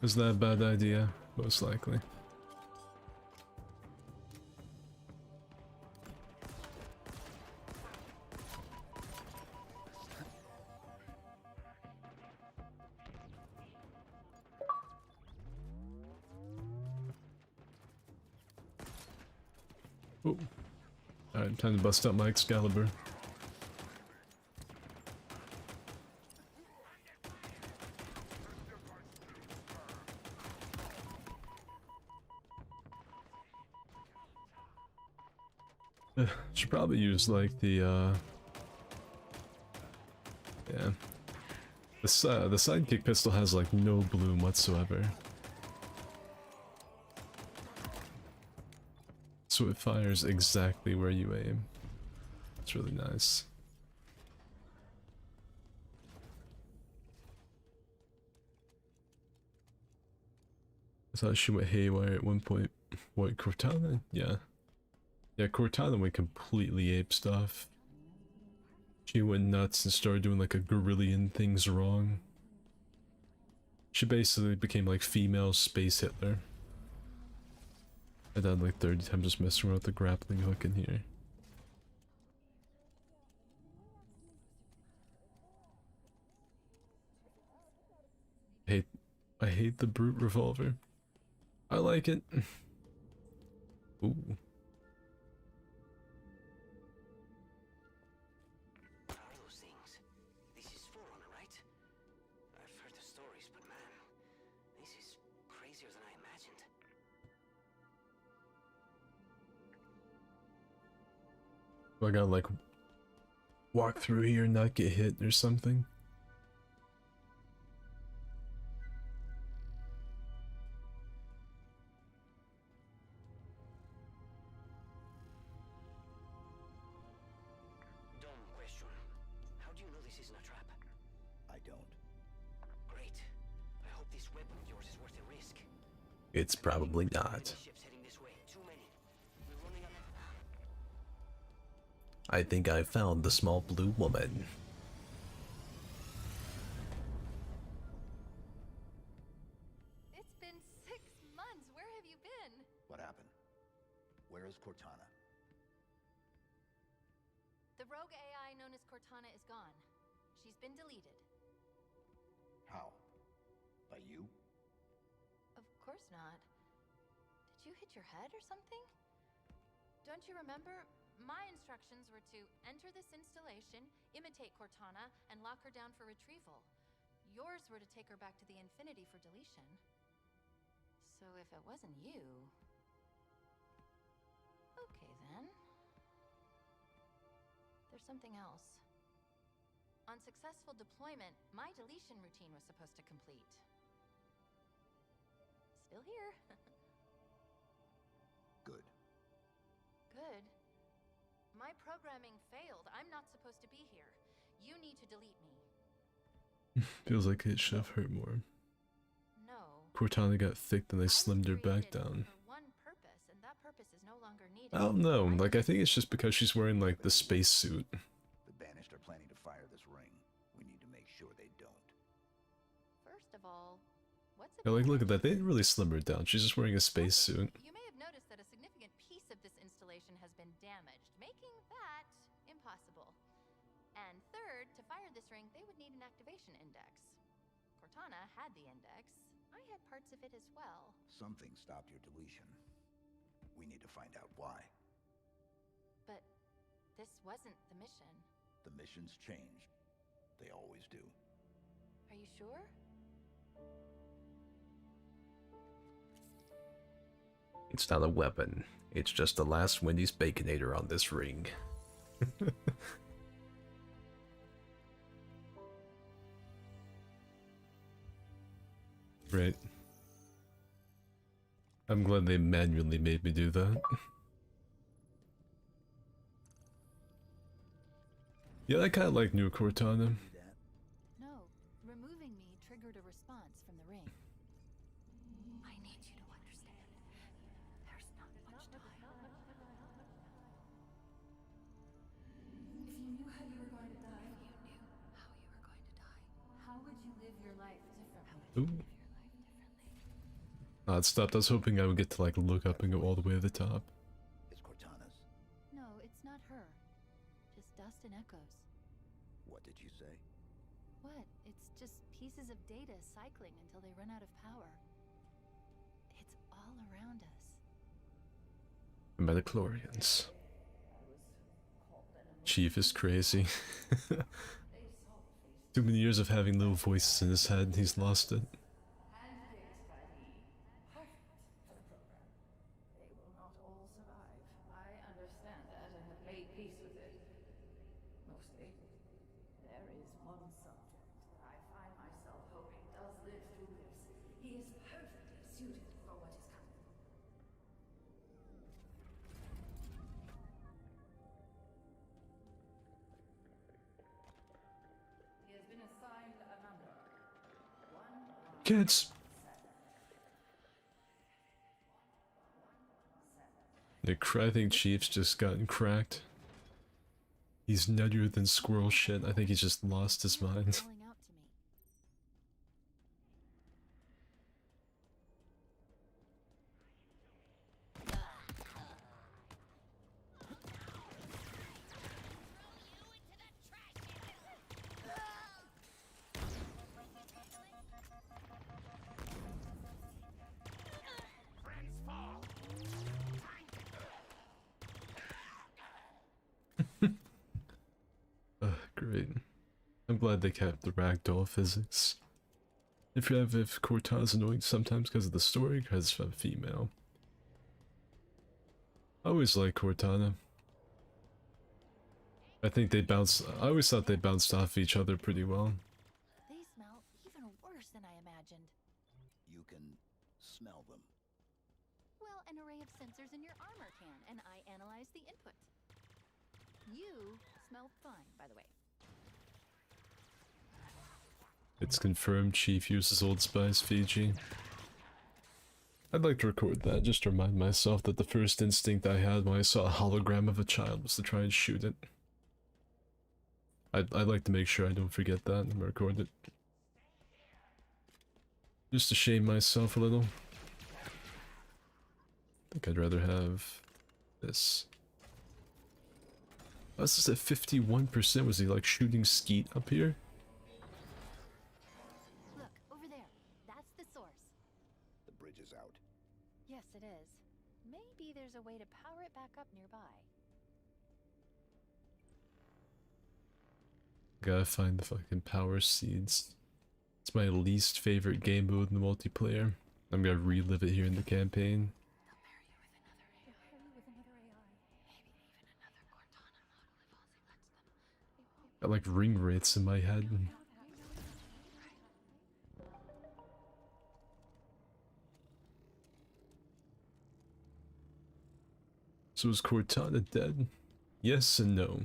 Is that a bad idea? Most likely. Oh. Alright, time to bust out my Excalibur. Should probably use like the yeah. The sidekick pistol has like no bloom whatsoever. So it fires exactly where you aim. It's really nice. I thought she went haywire at one point. What, Cortana? Yeah. Yeah, Cortana went completely ape stuff. She went nuts and started doing like a gorillion things wrong. She basically became like female space Hitler. I died like 30 times just messing around with the grappling hook in here. I hate the brute revolver. I like it. Ooh.
What are those things? This is Forerunner, right? I've heard the stories, but man, this is crazier than I imagined.
Do I gotta like walk through here and not get hit or something?
don't.
Great. I hope this weapon of yours is worth the risk.
It's probably not.
Ships heading this way. Too many. We're running out of...
I think I found the small blue woman.
It's been 6 months. Where have you been?
What happened? Where is Cortana?
The rogue AI known as Cortana is gone. She's been deleted.
How? By you?
Of course not. Did you hit your head or something? Don't you remember? My instructions were to enter this installation, imitate Cortana, and lock her down for retrieval. Yours were to take her back to the Infinity for deletion. So if it wasn't you... Okay then. There's something else. On successful deployment, my deletion routine was supposed to complete. Still here.
Good.
Good. My programming failed. I'm not supposed to be here. You need to delete me.
Feels like it should have hurt more.
No.
Cortana got thick, then they
I was
slimmed her back
created
down.
For one purpose, and that purpose is no longer needed.
I don't know, like I think it's just because she's wearing like the space suit.
The Banished are planning to fire this ring. We need to make sure they don't.
First of all, what's
Yeah, like look at that, they didn't really slim her down, she's just wearing a space suit.
You may have noticed that a significant piece of this installation has been damaged, making that impossible. And third, to fire this ring, they would need an activation index. Cortana had the index. I had parts of it as well.
Something stopped your deletion. We need to find out why.
But this wasn't the mission.
The missions changed. They always do.
Are you sure?
It's not a weapon. It's just the last Wendy's Baconator on this ring.
Right. I'm glad they manually made me do that. Yeah, I kinda like new Cortana.
No. Removing me triggered a response from the ring. I need you to understand. There's not much time.
If you knew how you were going to die,
If you knew how you were going to die,
how would you live your life differently?
Ooh. It stopped. I was hoping I would get to like look up and go all the way to the top.
It's Cortana's.
No, it's not her. Just dust and echoes.
What did you say?
What? It's just pieces of data cycling until they run out of power. It's all around us.
Metachlorians. Chief is crazy. Too many years of having little voices in his head, he's lost it.
Handpicked by me. Perfect for the program. They will not all survive. I understand that and have made peace with it. Mostly. There is one subject that I find myself hoping does live through this. He is perfectly suited for what is coming. He has been assigned a number.
Kids! The Crying Chief's just gotten cracked. He's nuttier than squirrel shit. I think he's just lost his mind.
Calling out to me.
Great. I'm glad they kept the ragdoll physics. If Cortana's annoying sometimes because of the story, because I'm female. I always like Cortana. I think they bounce. I always thought they bounced off each other pretty well.
They smell even worse than I imagined.
You can smell them.
Well, an array of sensors in your armor can, and I analyze the input. You smell fine, by the way.
It's confirmed Chief uses Old Spice Fiji. I'd like to record that just to remind myself that the first instinct I had when I saw a hologram of a child was to try and shoot it. I'd like to make sure I don't forget that and record it. Just to shame myself a little. I think I'd rather have this. Oh, this is at 51%. Was he like shooting skeet up here?
Look, over there. That's the source.
The bridge is out.
Yes, it is. Maybe there's a way to power it back up nearby.
Gotta find the fucking power seeds. It's my least favorite game mode in the multiplayer. I'm gonna relive it here in the campaign.
They'll pair you with another AI. Maybe even another Cortana model if Halsey lets them.
Got like ring wraiths in my head. So is Cortana dead? Yes and no.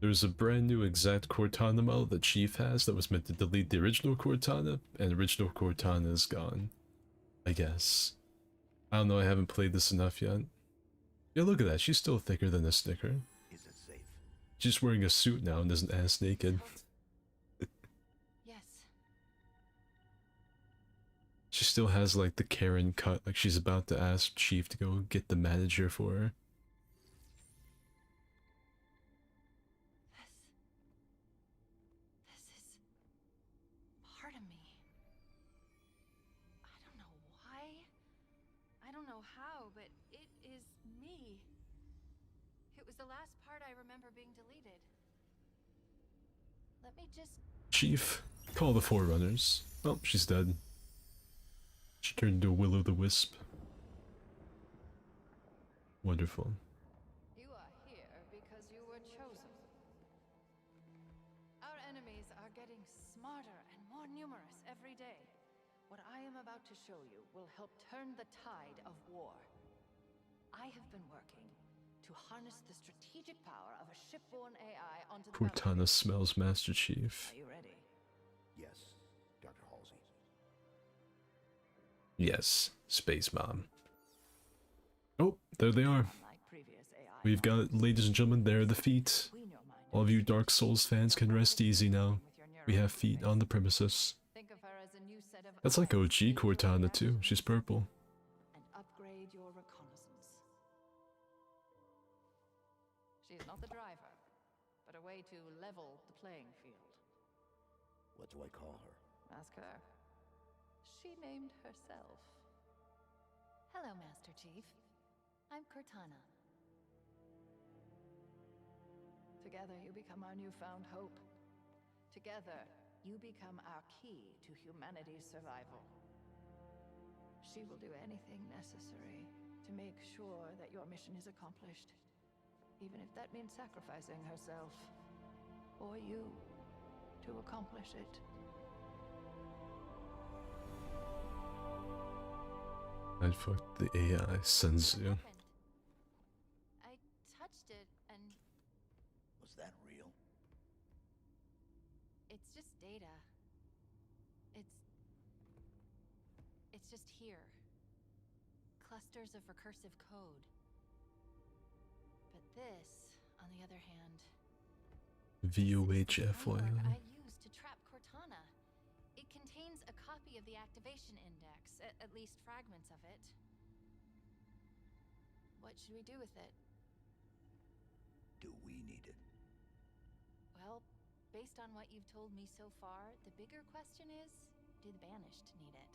There's a brand new exact Cortana model that Chief has that was meant to delete the original Cortana, and original Cortana is gone. I guess. I don't know, I haven't played this enough yet. Yeah, look at that, she's still thicker than a sticker.
Is it safe?
She's wearing a suit now and isn't ass naked.
Yes.
She still has like the Karen cut, like she's about to ask Chief to go get the manager for her.
This is part of me. I don't know why. I don't know how, but it is me. It was the last part I remember being deleted. Let me just...
Chief, call the Forerunners. Oh, she's dead. She turned into a will-o'-the-wisp. Wonderful.
You are here because you were chosen. Our enemies are getting smarter and more numerous every day. What I am about to show you will help turn the tide of war. I have been working to harness the strategic power of a shipborne AI onto the
Cortana
battlefield.
smells Master Chief.
Are you ready?
Yes, Dr. Halsey.
Yes, Space Mom. Oh, there they are.
Unlike previous AI,
We've got, ladies and gentlemen, there are the feet.
clean your mind
All of you Dark Souls fans can rest easy now.
with your
We have
neural
feet
interface.
on the premises.
Think of her as a new set of
That's like
eyes
OG
capable of
Cortana too.
navigation
She's purple.
and upgrade your reconnaissance. She is not the driver, but a way to level the playing field.
What do I call her?
Ask her. She named herself.
Hello, Master Chief. I'm Cortana.
Together you become our newfound hope. Together you become our key to humanity's survival. She will do anything necessary to make sure that your mission is accomplished, even if that means sacrificing herself or you to accomplish it.
I'd fuck the AI Senzu.
What happened? I touched it and
Was that real?
it's just data. It's just here. Clusters of recursive code. But this, on the other hand,
VOH
this is the framework
FYI.
I used to trap Cortana. It contains a copy of the activation index, at least fragments of it. What should we do with it?
Do we need it?
Well, based on what you've told me so far, the bigger question is, do the Banished need it?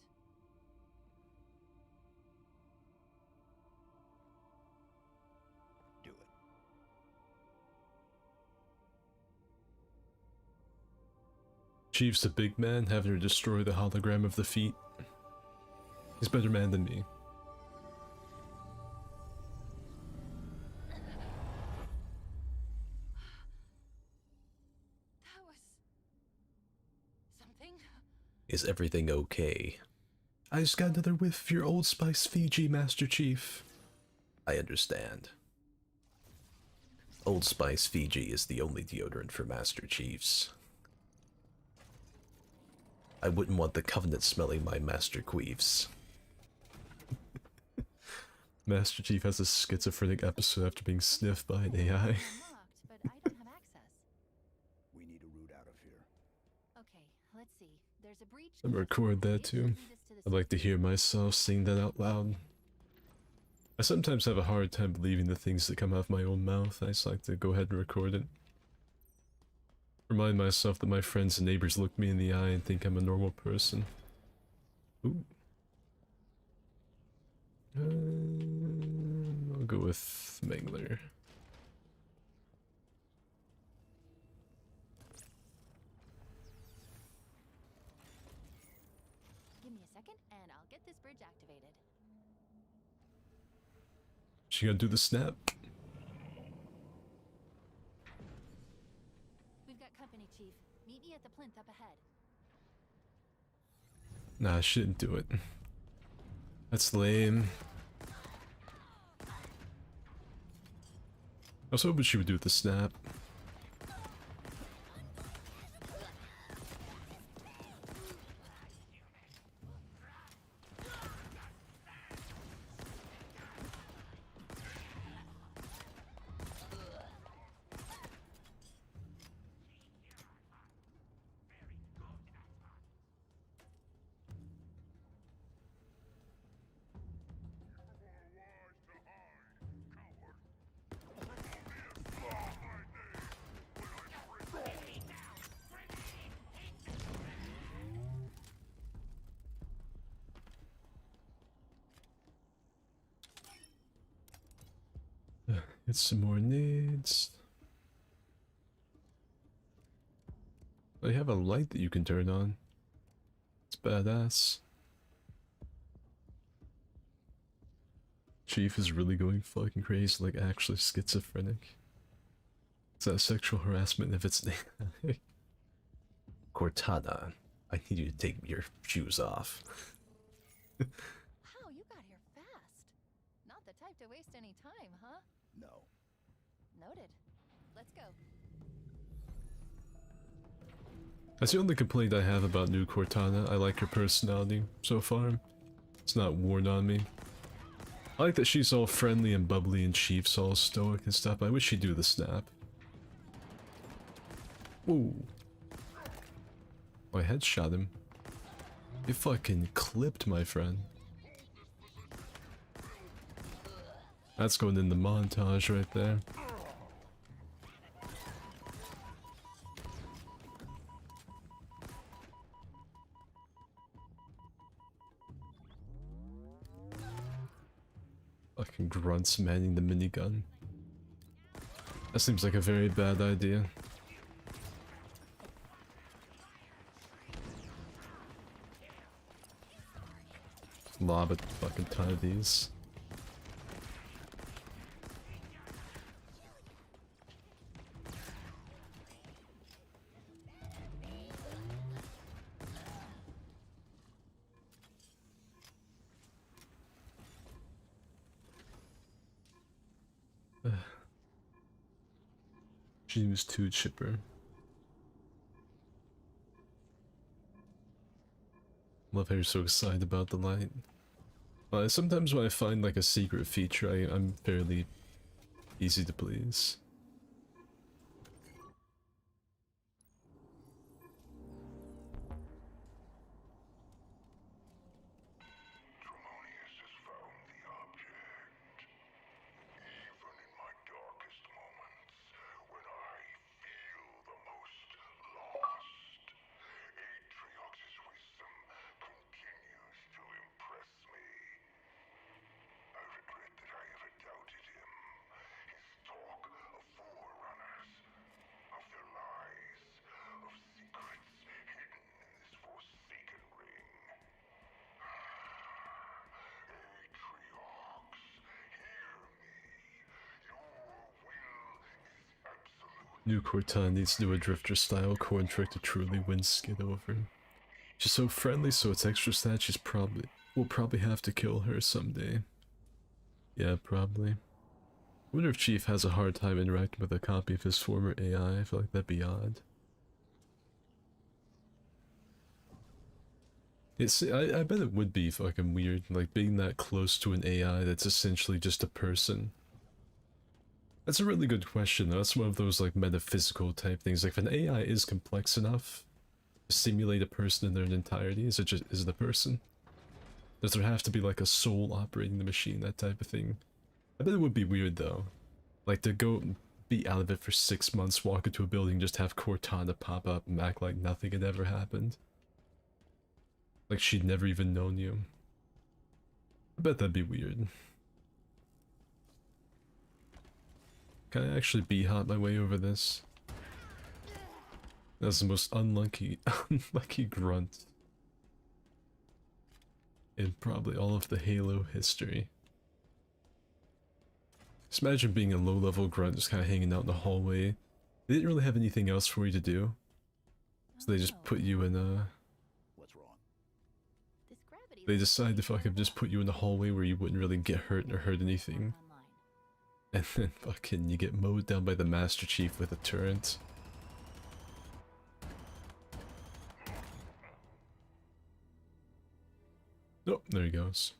Do it.
Chief's a big man, having her destroy the hologram of the feet. He's a better man than me.
That was... something?
Is everything okay? I just got another whiff of your Old Spice Fiji, Master Chief. I understand. Old Spice Fiji is the only deodorant for Master Chiefs.
I wouldn't want the Covenant smelling my Master Queeves.
Master Chief has a schizophrenic episode after being sniffed by an AI.
Unlocked, but I don't have access.
We need a route out of here.
Okay, let's see. There's a breach.
I'm record that too. I'd like to hear myself sing that out loud. I sometimes have a hard time believing the things that come out of my own mouth. I just like to go ahead and record it. Remind myself that my friends and neighbors look me in the eye and think I'm a normal person. Ooh. I'll go with Mangler.
Give me a second, and I'll get this bridge activated.
She gonna do the snap?
We've got company, Chief. Meet me at the plinth up ahead.
Nah, she didn't do it. That's lame. I was hoping she would do the snap. Get some more nades. They have a light that you can turn on. It's badass. Chief is really going fucking crazy, like actually schizophrenic. Is that sexual harassment if it's
Cortana, I need you to take your shoes off.
Wow, you got here fast. Not the type to waste any time, huh?
No.
Noted. Let's go.
That's the only complaint I have about new Cortana. I like her personality so far. It's not worn on me. I like that she's all friendly and bubbly and Chief's all stoic and stuff. I wish she'd do the snap. Whoa. I headshot him. You fucking clipped my friend. That's going in the montage right there. Fucking grunts manning the minigun. That seems like a very bad idea. Lob at fucking ton of these. She was too chipper. Love how you're so excited about the light. Sometimes when I find like a secret feature, I'm fairly easy to please.
Tremonius has found the object. Even in my darkest moments, when I feel the most lost, Atriox's wisdom continues to impress me. I regret that I ever doubted him. His talk of forerunners, of their lies, of secrets hidden in this forsaken ring. Atriox, hear me. Your will is absolute.
New Cortana needs to do a drifter style corn trick to truly win Skid over. She's so friendly, so it's extra sad we'll probably have to kill her someday. Yeah, probably. I wonder if Chief has a hard time interacting with a copy of his former AI. I feel like that'd be odd. I bet it would be fucking weird, like being that close to an AI that's essentially just a person. That's a really good question, though. That's one of those like metaphysical type things. Like if an AI is complex enough to simulate a person in their entirety, is it a person? Does there have to be like a soul operating the machine, that type of thing? I bet it would be weird though. Like to go be out of it for 6 months, walk into a building, just have Cortana pop up and act like nothing had ever happened. Like she'd never even known you. I bet that'd be weird. Can I actually b-hop my way over this? That's the most unlucky grunt in probably all of the Halo history. Just imagine being a low-level grunt just kind of hanging out in the hallway. They didn't really have anything else for you to do, so they just put you in a...
What's wrong?
This gravity
They decided to fucking just put you in the hallway where you wouldn't really get hurt or hurt anything. And then fucking you get mowed down by the Master Chief with a turret. Oh, there he goes.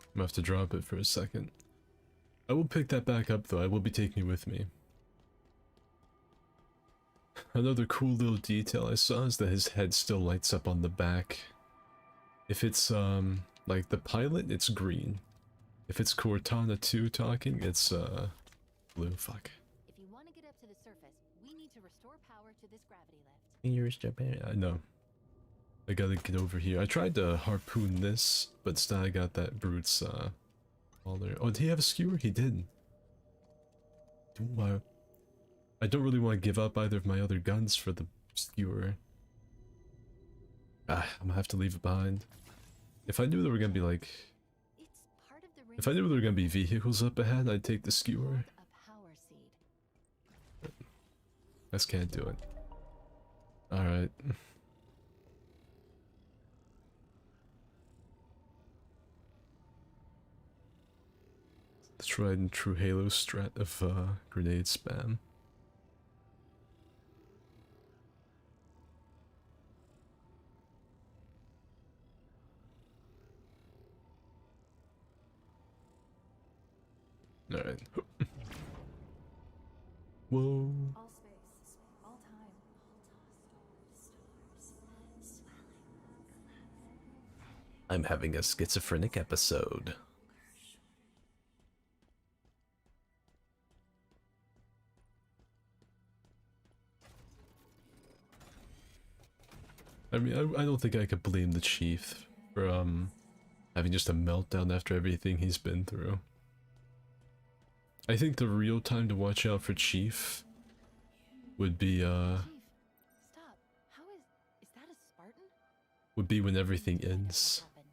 I'm gonna have to drop it for a second. I will pick that back up though, I will be taking it with me. Another cool little detail I saw is that his head still lights up on the back. If it's, like the pilot, it's green. If it's Cortana 2 talking, it's, blue. Fuck.
If you want to get up to the surface, we need to restore power to this gravity lift.
I know. I gotta get over here. I tried to harpoon this, but still I got that brute's, there. Oh, did he have a skewer? He did. I don't really want to give up either of my other guns for the skewer. I'm gonna have to leave it behind. If I knew there were gonna be like...
It's part of the
If I knew there were gonna be vehicles up ahead, I'd take the skewer.
a power seed.
Just can't do it. Alright. The tried and true Halo strat of grenade spam. Alright. Whoa.
All space, all time.
I'm having a schizophrenic episode.
I mean, I don't think I could blame the Chief for, having just a meltdown after everything he's been through. I think the real time to watch out for Chief would be,
Chief, stop. How is that a Spartan?
would be when everything ends.
Happened.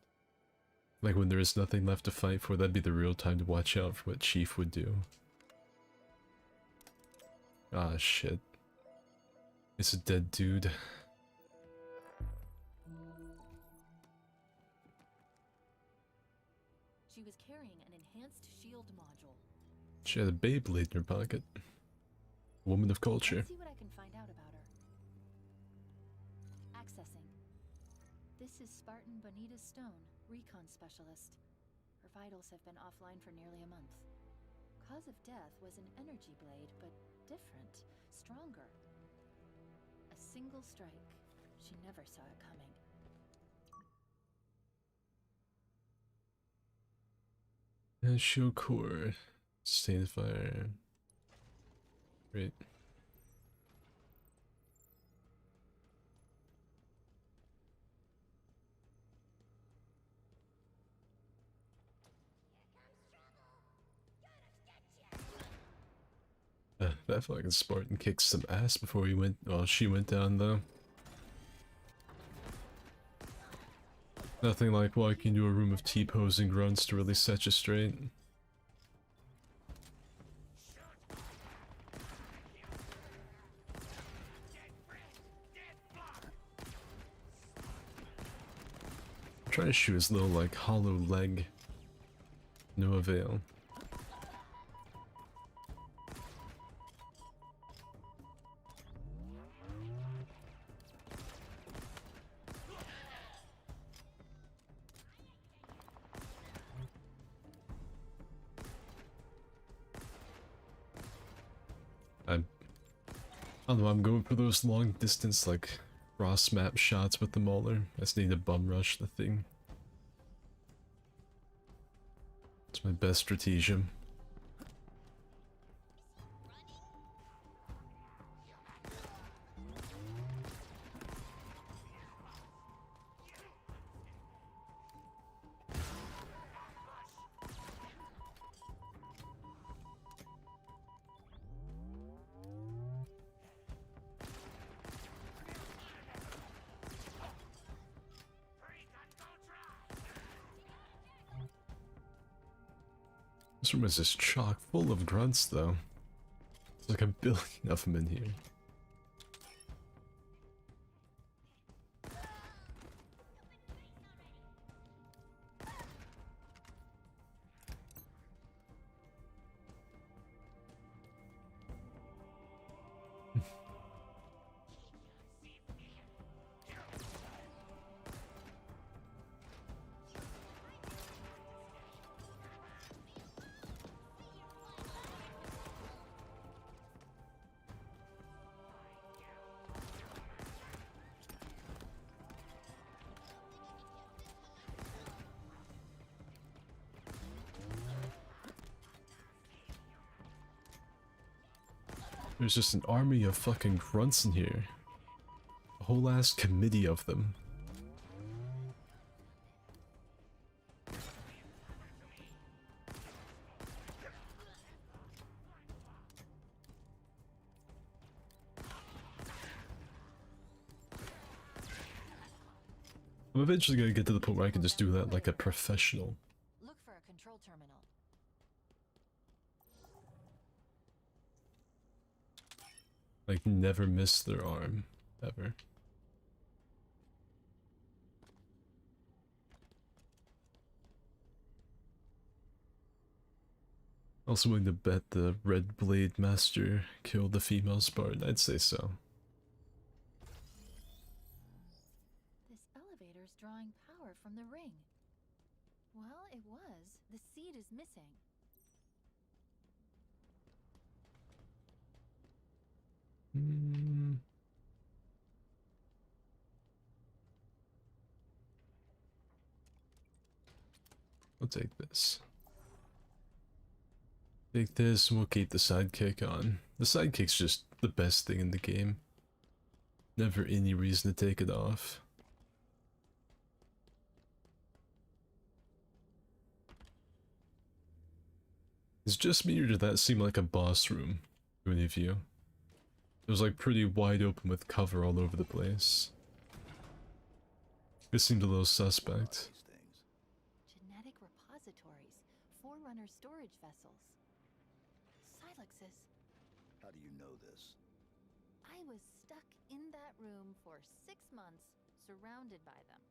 Like when there is nothing left to fight for, that'd be the real time to watch out for what Chief would do. Ah, shit. It's a dead dude.
She was carrying an enhanced shield module.
She had a Beyblade in her pocket. Woman of culture.
Let's see what I can find out about her. Accessing. This is Spartan Bonita Stone, recon specialist. Her vitals have been offline for nearly a month. Cause of death was an energy blade, but different, stronger. A single strike. She never saw it coming.
Shield core. Sustained fire. Great. That fucking Spartan kicked some ass before he went. Well, she went down though. Nothing like walking into a room of T-pose and grunts to really set you straight. Try to shoot his little like hollow leg. No avail. I don't know, I'm going for those long distance, like, cross map shots with the Mauler. I just need to bum rush the thing. It's my best stratagem. This room is just chock full of grunts, though. There's like a billion of them in here. There's just an army of fucking grunts in here. A whole ass committee of them. I'm eventually gonna get to the point where I can just do that like a professional.
Look for a control terminal.
Like, never miss their arm. Ever. Also willing to bet the Red Blade Master killed the female Spartan. I'd say so.
This elevator's drawing power from the ring. Well, it was. The seed is missing.
I'll take this. Take this and we'll keep the sidekick on. The sidekick's just the best thing in the game. Never any reason to take it off. It's just me, or did that seem like a boss room to any of you? It was like pretty wide open with cover all over the place. It seemed a little suspect.
These things.
Genetic repositories. Forerunner storage vessels. Silexes.
How do you know this?
I was stuck in that room for 6 months, surrounded by them.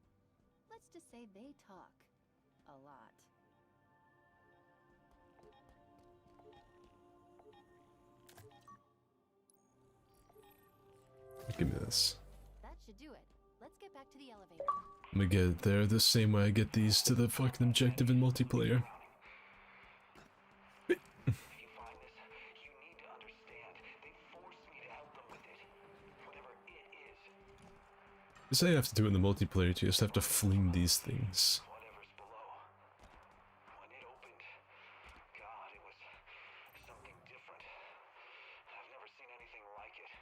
Let's just say they talk. A lot.
Give me this.
That should do it. Let's get back to the elevator.
I'm gonna get it there the same way I get these to the fucking objective in multiplayer.
If you find this, you need to understand. They forced me to help them with it. Whatever it is.
This I have to do in the multiplayer too. You just have to fling these things.
Whatever's below. When it opened, God, it was something different. I've never seen anything like it.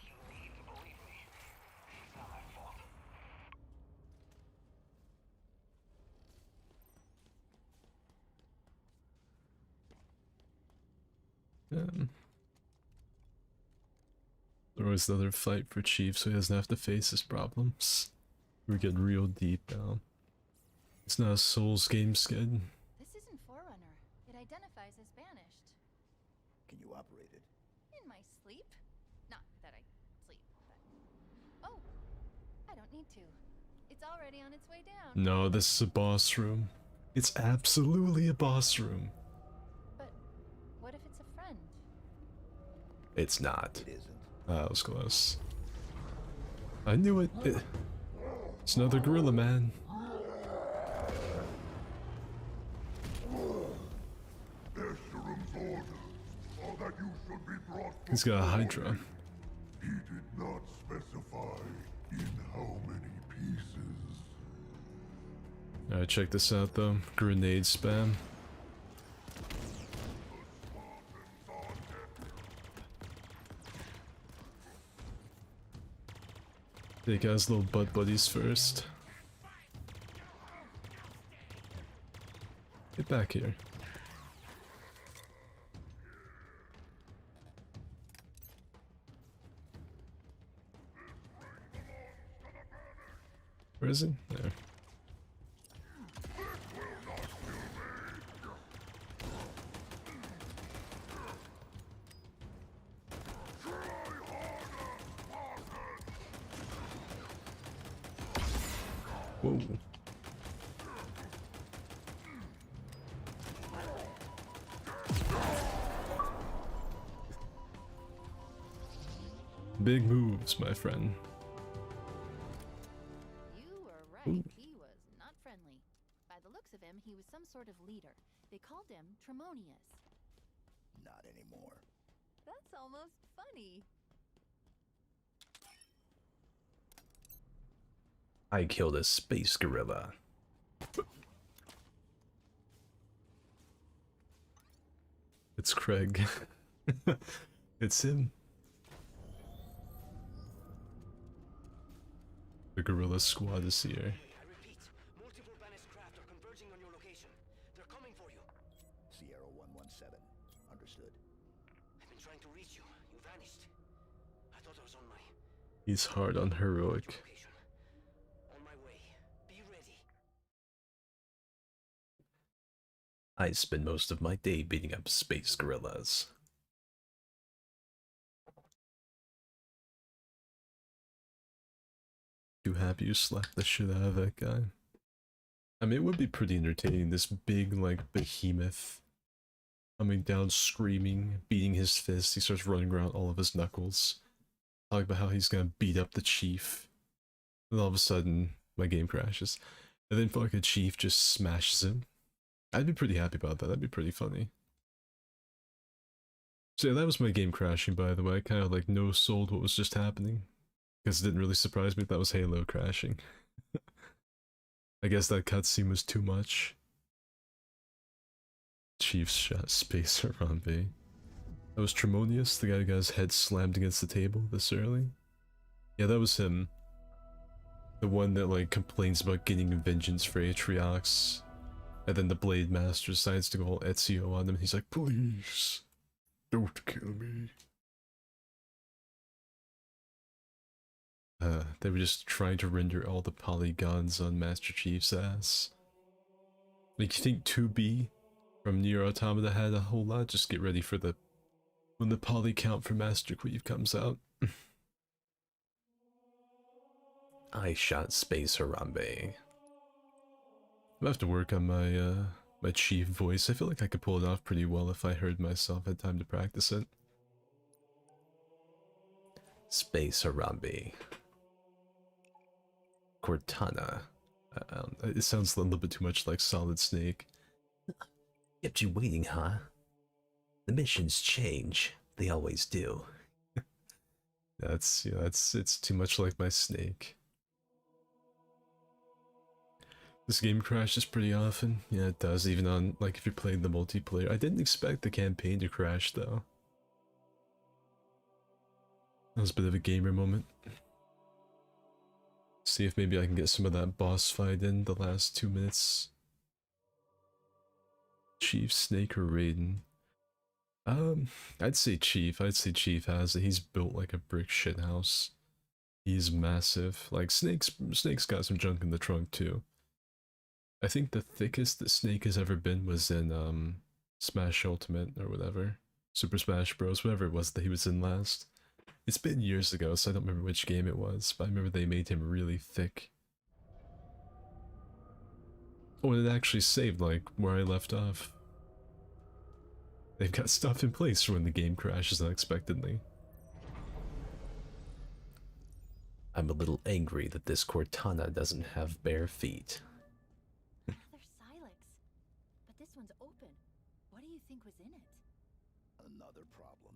You need to believe me. It's not my fault.
There was another fight for Chief so he doesn't have to face his problems. We're getting real deep now. It's not a Souls game, Skid.
This isn't Forerunner. It identifies as banished.
Can you operate it?
In my sleep? Not that I sleep, but... Oh! I don't need to. It's already on its way down.
No, this is a boss room. It's absolutely a boss room.
But what if it's a friend?
It's not.
It isn't.
That was close. I knew it. It's another gorilla man.
Escherum's orders are that you should be brought
He's got a
before
Hydra.
him. He did not specify in how many pieces.
Alright, check this out though. Grenade spam. Take out his little butt buddies first. Get back here. Where is he? There. Whoa. Big moves, my friend.
You were right. He was not friendly. By the looks of him, he was some sort of leader. They called him Tremonius.
Not anymore.
That's almost funny.
I killed a space gorilla.
It's Craig. It's him. The gorilla squad is here.
I repeat, multiple banished craft are converging on your location. They're coming for you.
Sierra 117. Understood.
I've been trying to reach you. You vanished. I thought I was on my
He's hard on heroic.
location. On my way. Be ready.
I spend most of my day beating up space gorillas.
Too happy you slapped the shit out of that guy. I mean, it would be pretty entertaining, this big, like, behemoth coming down screaming, beating his fist. He starts running around all of his knuckles. Talking about how he's gonna beat up the chief. And all of a sudden, my game crashes. And then fucking chief just smashes him. I'd be pretty happy about that. That'd be pretty funny. So yeah, that was my game crashing, by the way. I kind of like no-sold what was just happening. Because it didn't really surprise me if that was Halo crashing. I guess that cutscene was too much. Chief's shot space Harambe. That was Tremonius, the guy who got his head slammed against the table this early. Yeah, that was him. The one that like complains about getting vengeance for Atriox. And then the Blade Master decides to go all Ezio on him and he's like, please, don't kill me. They were just trying to render all the polygons on Master Chief's ass. Like, you think 2B from Nier Automata had a whole lot? Just get ready for when the poly count for Master Chief comes out.
I shot space Harambe.
I have to work on my my Chief voice. I feel like I could pull it off pretty well if I heard myself, had time to practice it.
Space Harambe. Cortana.
It sounds a little bit too much like Solid Snake.
Kept you waiting, huh? The missions change. They always do.
That's, yeah, it's too much like my snake. This game crashes pretty often. Yeah, it does, even on, like, if you're playing the multiplayer. I didn't expect the campaign to crash, though. That was a bit of a gamer moment. See if maybe I can get some of that boss fight in the last 2 minutes. Chief, Snake, or Raiden? I'd say Chief. I'd say Chief has it. He's built like a brick shithouse. He's massive. Like, Snake's got some junk in the trunk, too. I think the thickest that Snake has ever been was in, Smash Ultimate, or whatever. Super Smash Bros, whatever it was that he was in last. It's been years ago, so I don't remember which game it was, but I remember they made him really thick. Oh, and it actually saved, like, where I left off. They've got stuff in place for when the game crashes unexpectedly.
I'm a little angry that this Cortana doesn't have bare feet.
Another Silex. But this one's open. What do you think was in it?
Another problem.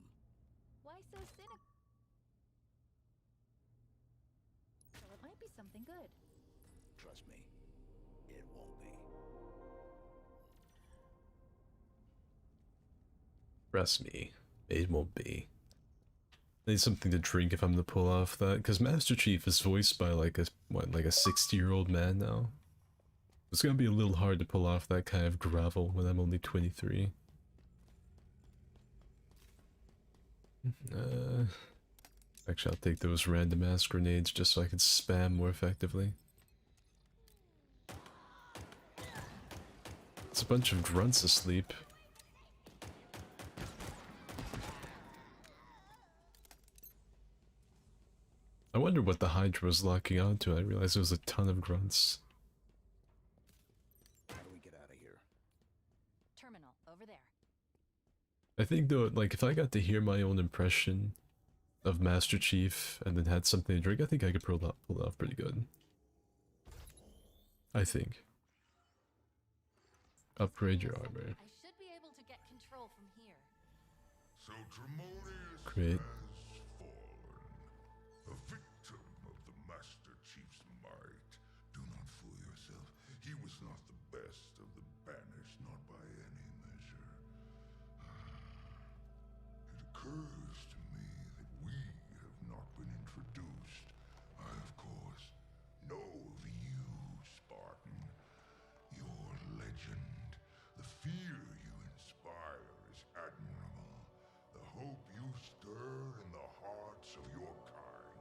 Why so cynical? So it might be something good.
Trust me, it won't be.
Trust me, it won't be. I need something to drink if I'm to pull off that, because Master Chief is voiced by like a, what, like a 60-year-old man now? It's gonna be a little hard to pull off that kind of gravel when I'm only 23. Actually, I'll take those random ass grenades just so I can spam more effectively. It's a bunch of grunts asleep. I wonder what the Hydra was locking onto. I realized there was a ton of grunts.
How do we get out of here?
Terminal, over there.
I think though, like if I got to hear my own impression of Master Chief and then had something to drink, I think I could pull it off pretty good. I think. Upgrade your armor.
I should be able to get control from here.
So Tremonius
Great.
has fallen, a victim of the Master Chief's might. Do not fool yourself. He was not the best of the banished, not by any measure. It occurs to me that we have not been introduced. I, of course, know of you, Spartan. Your legend, the fear you inspire is admirable. The hope you stir in the hearts of your kind.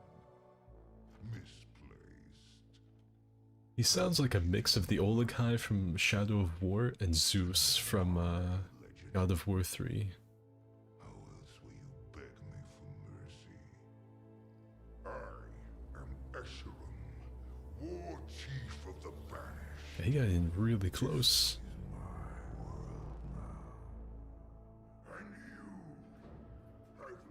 Misplaced.
He sounds like a mix of the Olighai from Shadow of War and Zeus from God of War 3.
How else will you beg me for mercy? I am Escharum, War Chief of the Banished.
Yeah, he got in really close.
My world now. And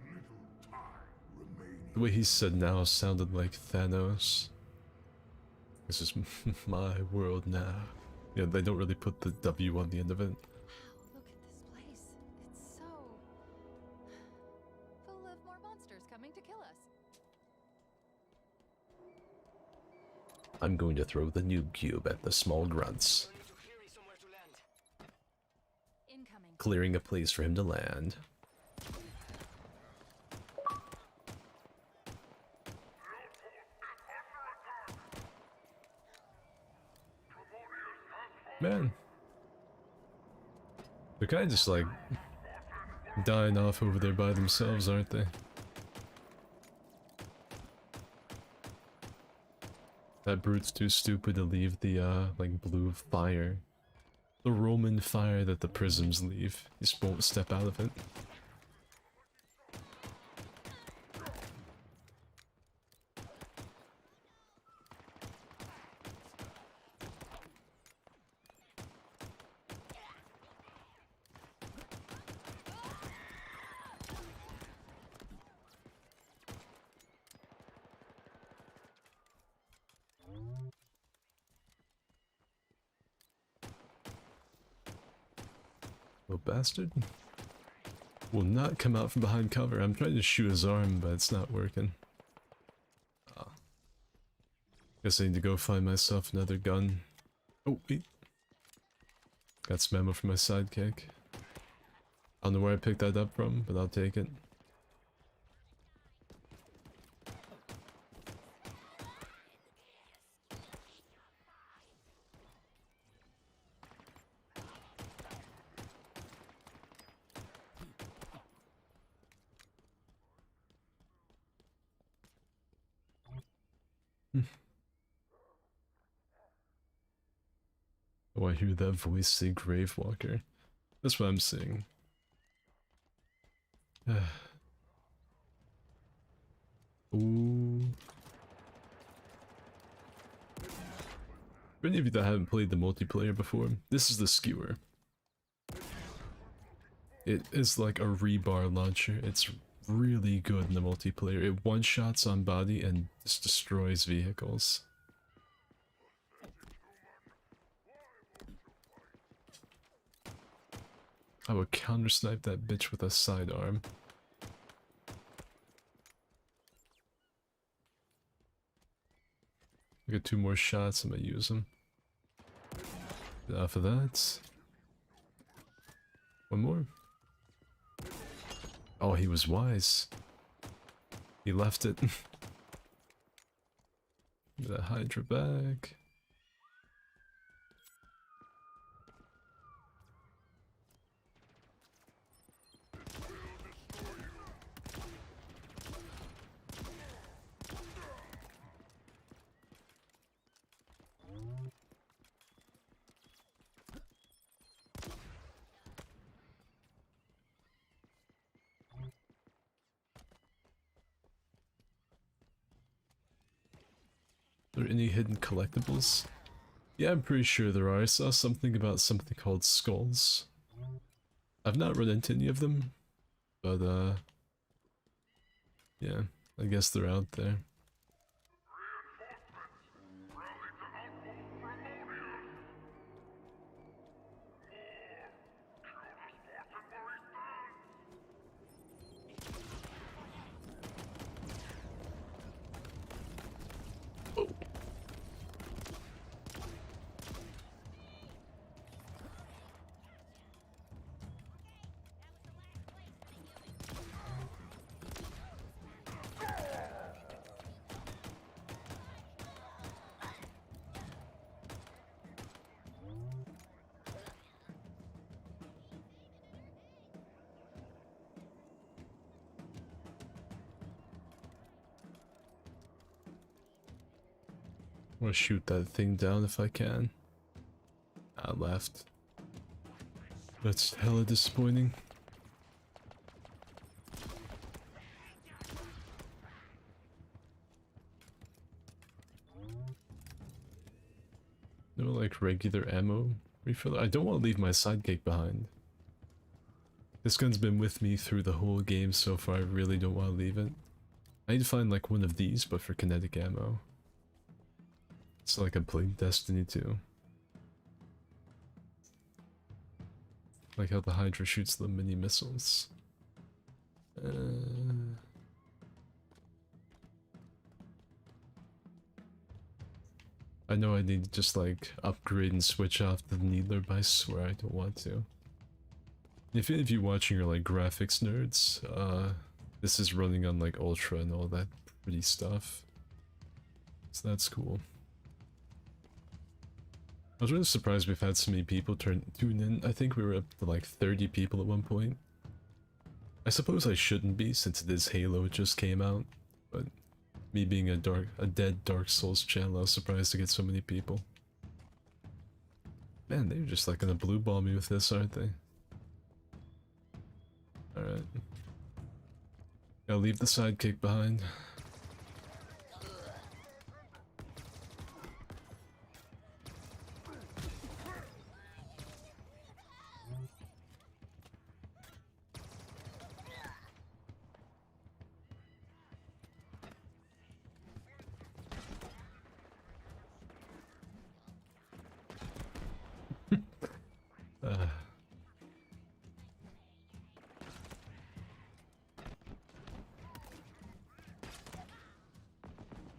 you have little time remaining.
The way he said now sounded like Thanos. This is my world now. Yeah, they don't really put the W on the end of it.
Wow, look at this place. It's so full of more monsters coming to kill us.
I'm going to throw the noob cube at the small grunts,
We'll need to clear somewhere to land.
Incoming.
clearing a place for him to land. Man. They're kind of just like dying off over there by themselves, aren't they? That brute's too stupid to leave the, like, blue fire. The Roman fire that the prisms leave. He just won't step out of it. Little bastard. Will not come out from behind cover. I'm trying to shoot his arm, but it's not working. Guess I need to go find myself another gun. Oh, wait. Got some ammo for my sidekick. I don't know where I picked that up from, but I'll take it. Oh, I hear that voice say Gravewalker. That's what I'm saying. Ooh. For any of you that haven't played the multiplayer before, this is the skewer. It is like a rebar launcher. It's really good in the multiplayer. It one-shots on body and just destroys vehicles. I would counter snipe that bitch with a sidearm. I got 2 more shots, I'm gonna use them. Enough of that. 1 more. Oh, he was wise. He left it. The Hydra bag. Are there any hidden collectibles? Yeah, I'm pretty sure there are. I saw something about something called skulls. I've not run into any of them, but yeah, I guess they're out there. I want to shoot that thing down if I can. I left. That's hella disappointing. No, like regular ammo refiller. I don't want to leave my sidekick behind. This gun's been with me through the whole game so far. I really don't want to leave it. I need to find like one of these, but for kinetic ammo. It's like I'm playing Destiny 2. Like how the Hydra shoots the mini missiles. I know I need to just like upgrade and switch off the needler, but I swear I don't want to. If any of you watching are like graphics nerds, this is running on like Ultra and all that pretty stuff. So that's cool. I was really surprised we've had so many people tune in. I think we were up to like 30 people at one point. I suppose I shouldn't be since it is Halo, it just came out, but me being a dead Dark Souls channel, I was surprised to get so many people. Man, they're just like gonna blue ball me with this, aren't they? Alright. Gotta leave the sidekick behind.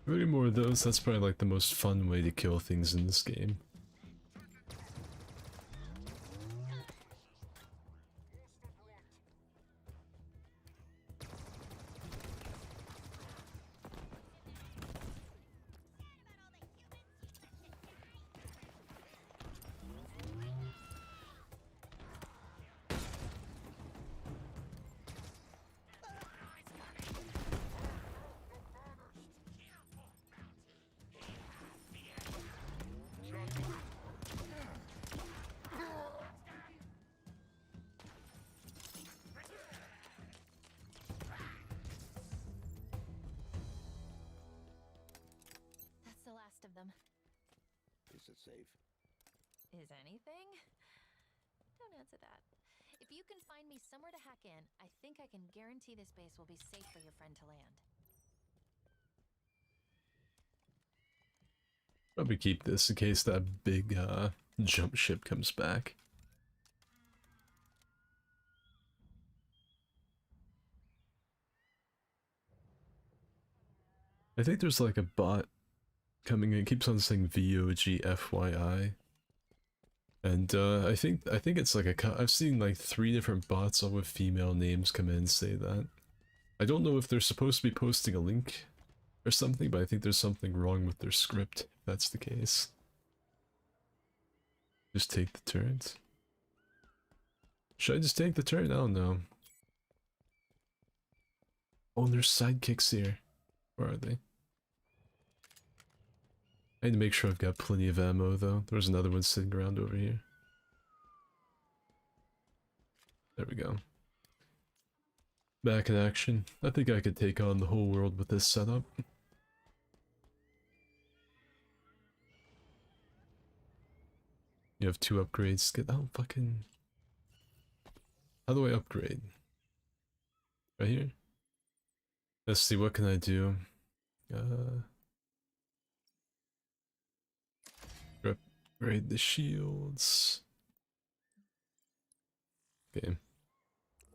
Really more of those, that's probably like the most fun way to kill things in this game.
That's the last of them.
Is it safe?
Is anything? Don't answer that. If you can find me somewhere to hack in, I think I can guarantee this base will be safe for your friend to land.
Probably keep this in case that big jump ship comes back. I think there's like a bot coming in. It keeps on saying VOGFYI. And I think it's like I've seen like 3 different bots all with female names come in and say that. I don't know if they're supposed to be posting a link or something, but I think there's something wrong with their script, if that's the case. Just take the turret. Should I just take the turret? I don't know. Oh, and there's sidekicks here. Where are they? I need to make sure I've got plenty of ammo, though. There's another one sitting around over here. There we go. Back in action. I think I could take on the whole world with this setup. You have 2 upgrades. Get out, fucking... How do I upgrade? Right here? Let's see, what can I do? Upgrade the shields. Okay.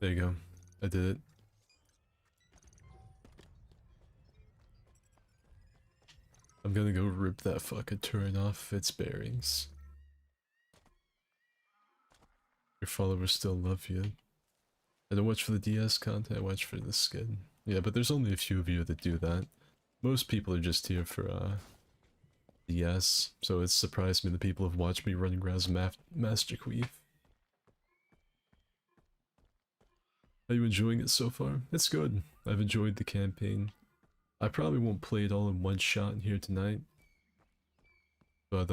There you go. I did it. I'm gonna go rip that fucking turret off its bearings. Your followers still love you. I don't watch for the DS content, I watch for the skin. Yeah, but there's only a few of you that do that. Most people are just here for, DS, so it surprised me the people have watched me running around as Master Queef. Are you enjoying it so far? It's good. I've enjoyed the campaign. I probably won't play it all in one shot here tonight. But,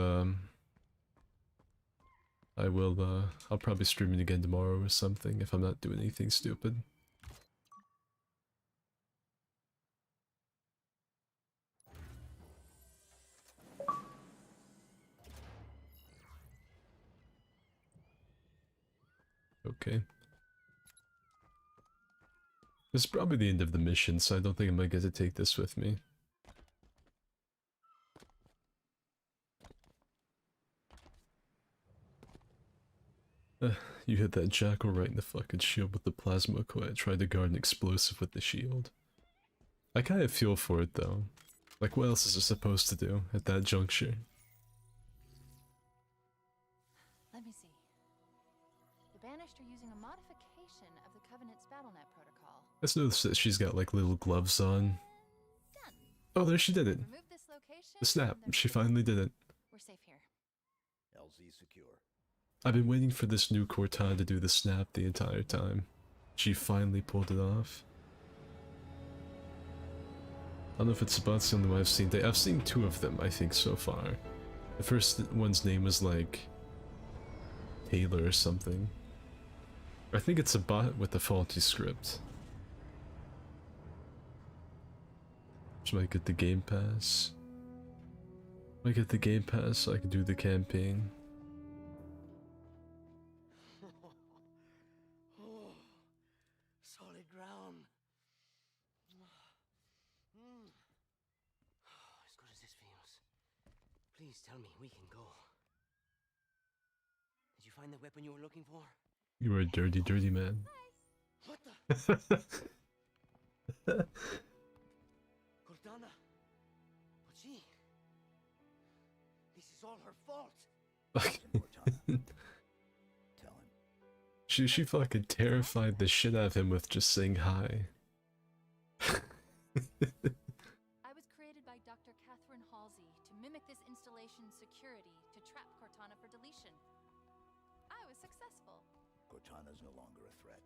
I will, I'll probably stream it again tomorrow or something if I'm not doing anything stupid. Okay. This is probably the end of the mission, so I don't think I might get to take this with me. You hit that jackal right in the fucking shield with the plasma coil. I tried to guard an explosive with the shield. I kind of feel for it though. Like, what else is it supposed to do at that juncture?
Let me see. The Banished are using a modification of the Covenant's BattleNet protocol.
Let's notice that she's got like little gloves on.
Done.
Oh, there she did it.
Remove this location.
The snap.
and
She finally did it.
We're safe here.
LZ secure.
I've been waiting for this new Cortana to do the snap the entire time. She finally pulled it off. I don't know if it's about the only one I've seen. I've seen 2 of them, I think, so far. The first one's name was like Taylor or something. I think it's a bot with a faulty script. Which might get the Game Pass. Might get the Game Pass so I can do the campaign.
Oh, solid ground. As good as this feels. Please tell me we can go. Did you find the weapon you were looking for?
You are a dirty, dirty man.
What the? Cortana. But she... This is all her fault.
Cortana. Tell him.
She fucking terrified the shit out of him with just saying hi.
I was created by Dr. Catherine Halsey to mimic this installation's security to trap Cortana for deletion. I was successful.
Cortana's no longer a threat.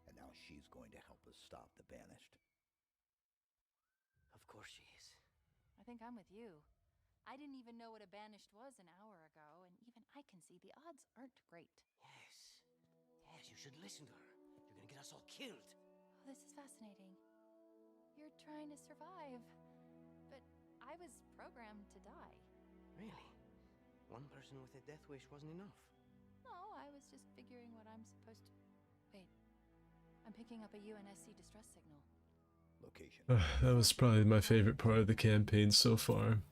And now she's going to help us stop the Banished.
Of course she is.
I think I'm with you. I didn't even know what a Banished was an hour ago, and even I can see the odds aren't great.
Yes. Yes, you should listen to her. You're gonna get us all killed.
Oh, this is fascinating. You're trying to survive, but I was programmed to die.
Really? One person with a death wish wasn't enough.
No, I was just figuring what I'm supposed to... Wait. I'm picking up a UNSC distress signal.
Location.
That was probably my favorite part of the campaign so far.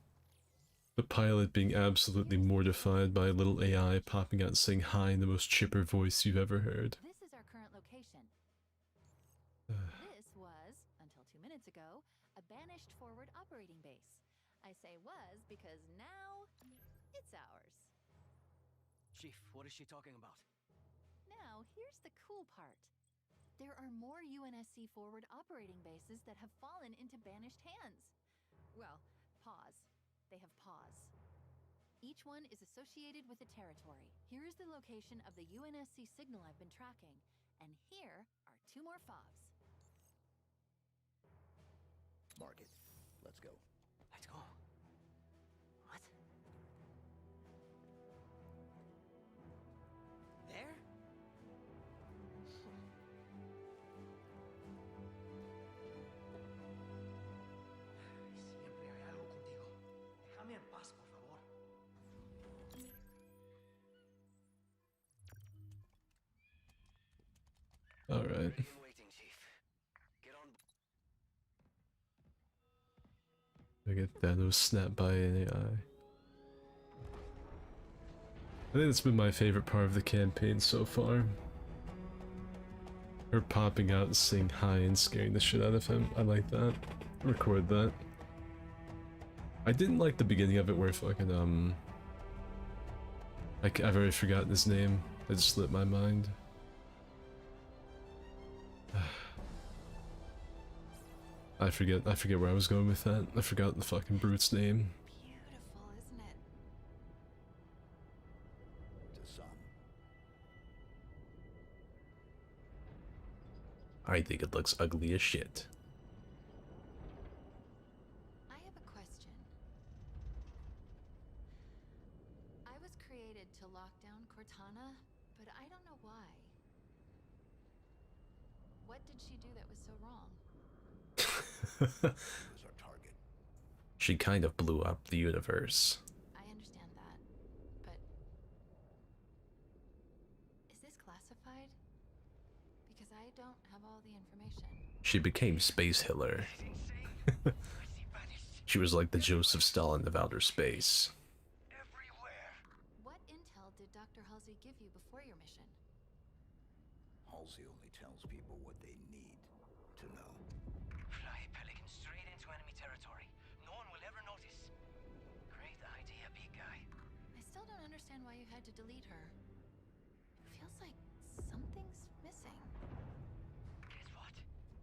The pilot being absolutely mortified by a little AI popping out and saying hi in the most chipper voice you've ever heard.
This is our current location. This was, until 2 minutes ago, a Banished forward I say was because now it's ours.
Chief, what is she talking about?
Now, here's the cool part. There are more UNSC forward operating bases that have fallen into banished hands. Well, paws. They have paws. Each one is associated with a territory. Here is the location of the UNSC signal I've been tracking, and here are 2 more fobs.
Mark it. Let's go.
Let's go. What? There? Siempre hay algo contigo. Déjame en paz, por favor.
Alright.
Ready and waiting, Chief. Get on.
I get Thanos snapped by an AI. I think that's been my favorite part of the campaign so far. Her popping out and saying hi and scaring the shit out of him. I like that. Record that. I didn't like the beginning of it where fucking I've already forgotten his name. That just slipped my mind. I forget where I was going with that. I forgot the fucking brute's name.
Beautiful, isn't it?
To some.
I think it looks ugly as shit.
I have a question. I was created to lock down Cortana, but I don't know why. What did she do that was so wrong?
Is our target.
She kind of blew up the universe.
I understand that, but is this classified? Because I don't have all the information.
She became Space Hiller. She was like the Joseph Stalin of outer space.
Everywhere.
What intel did Dr. Halsey give you before your mission?
Halsey only tells people what they need to know.
Fly Pelican straight into enemy territory. No one will ever notice. Great idea, big guy.
I still don't understand why you had to delete her. It feels like something's missing.
Guess what?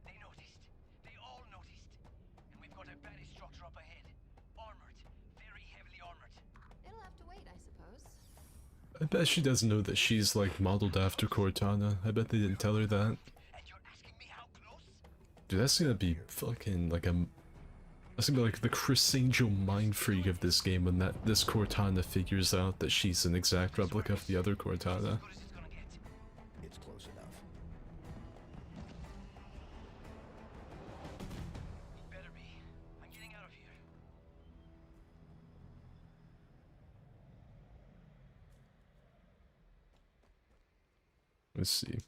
They noticed. They all noticed. And we've got a battery structure up ahead. Armored. Very heavily armored.
It'll have to wait, I suppose.
I bet she doesn't know that she's like modeled after Cortana. I bet they didn't tell her that.
And you're asking me how close?
Dude, that's gonna be fucking like that's gonna be like the Chris Angel mind freak of this game when this Cortana figures out that she's an exact replica of the other Cortana.
As good as it's gonna get.
It's close enough.
Better be. I'm getting out of here.
Let's see.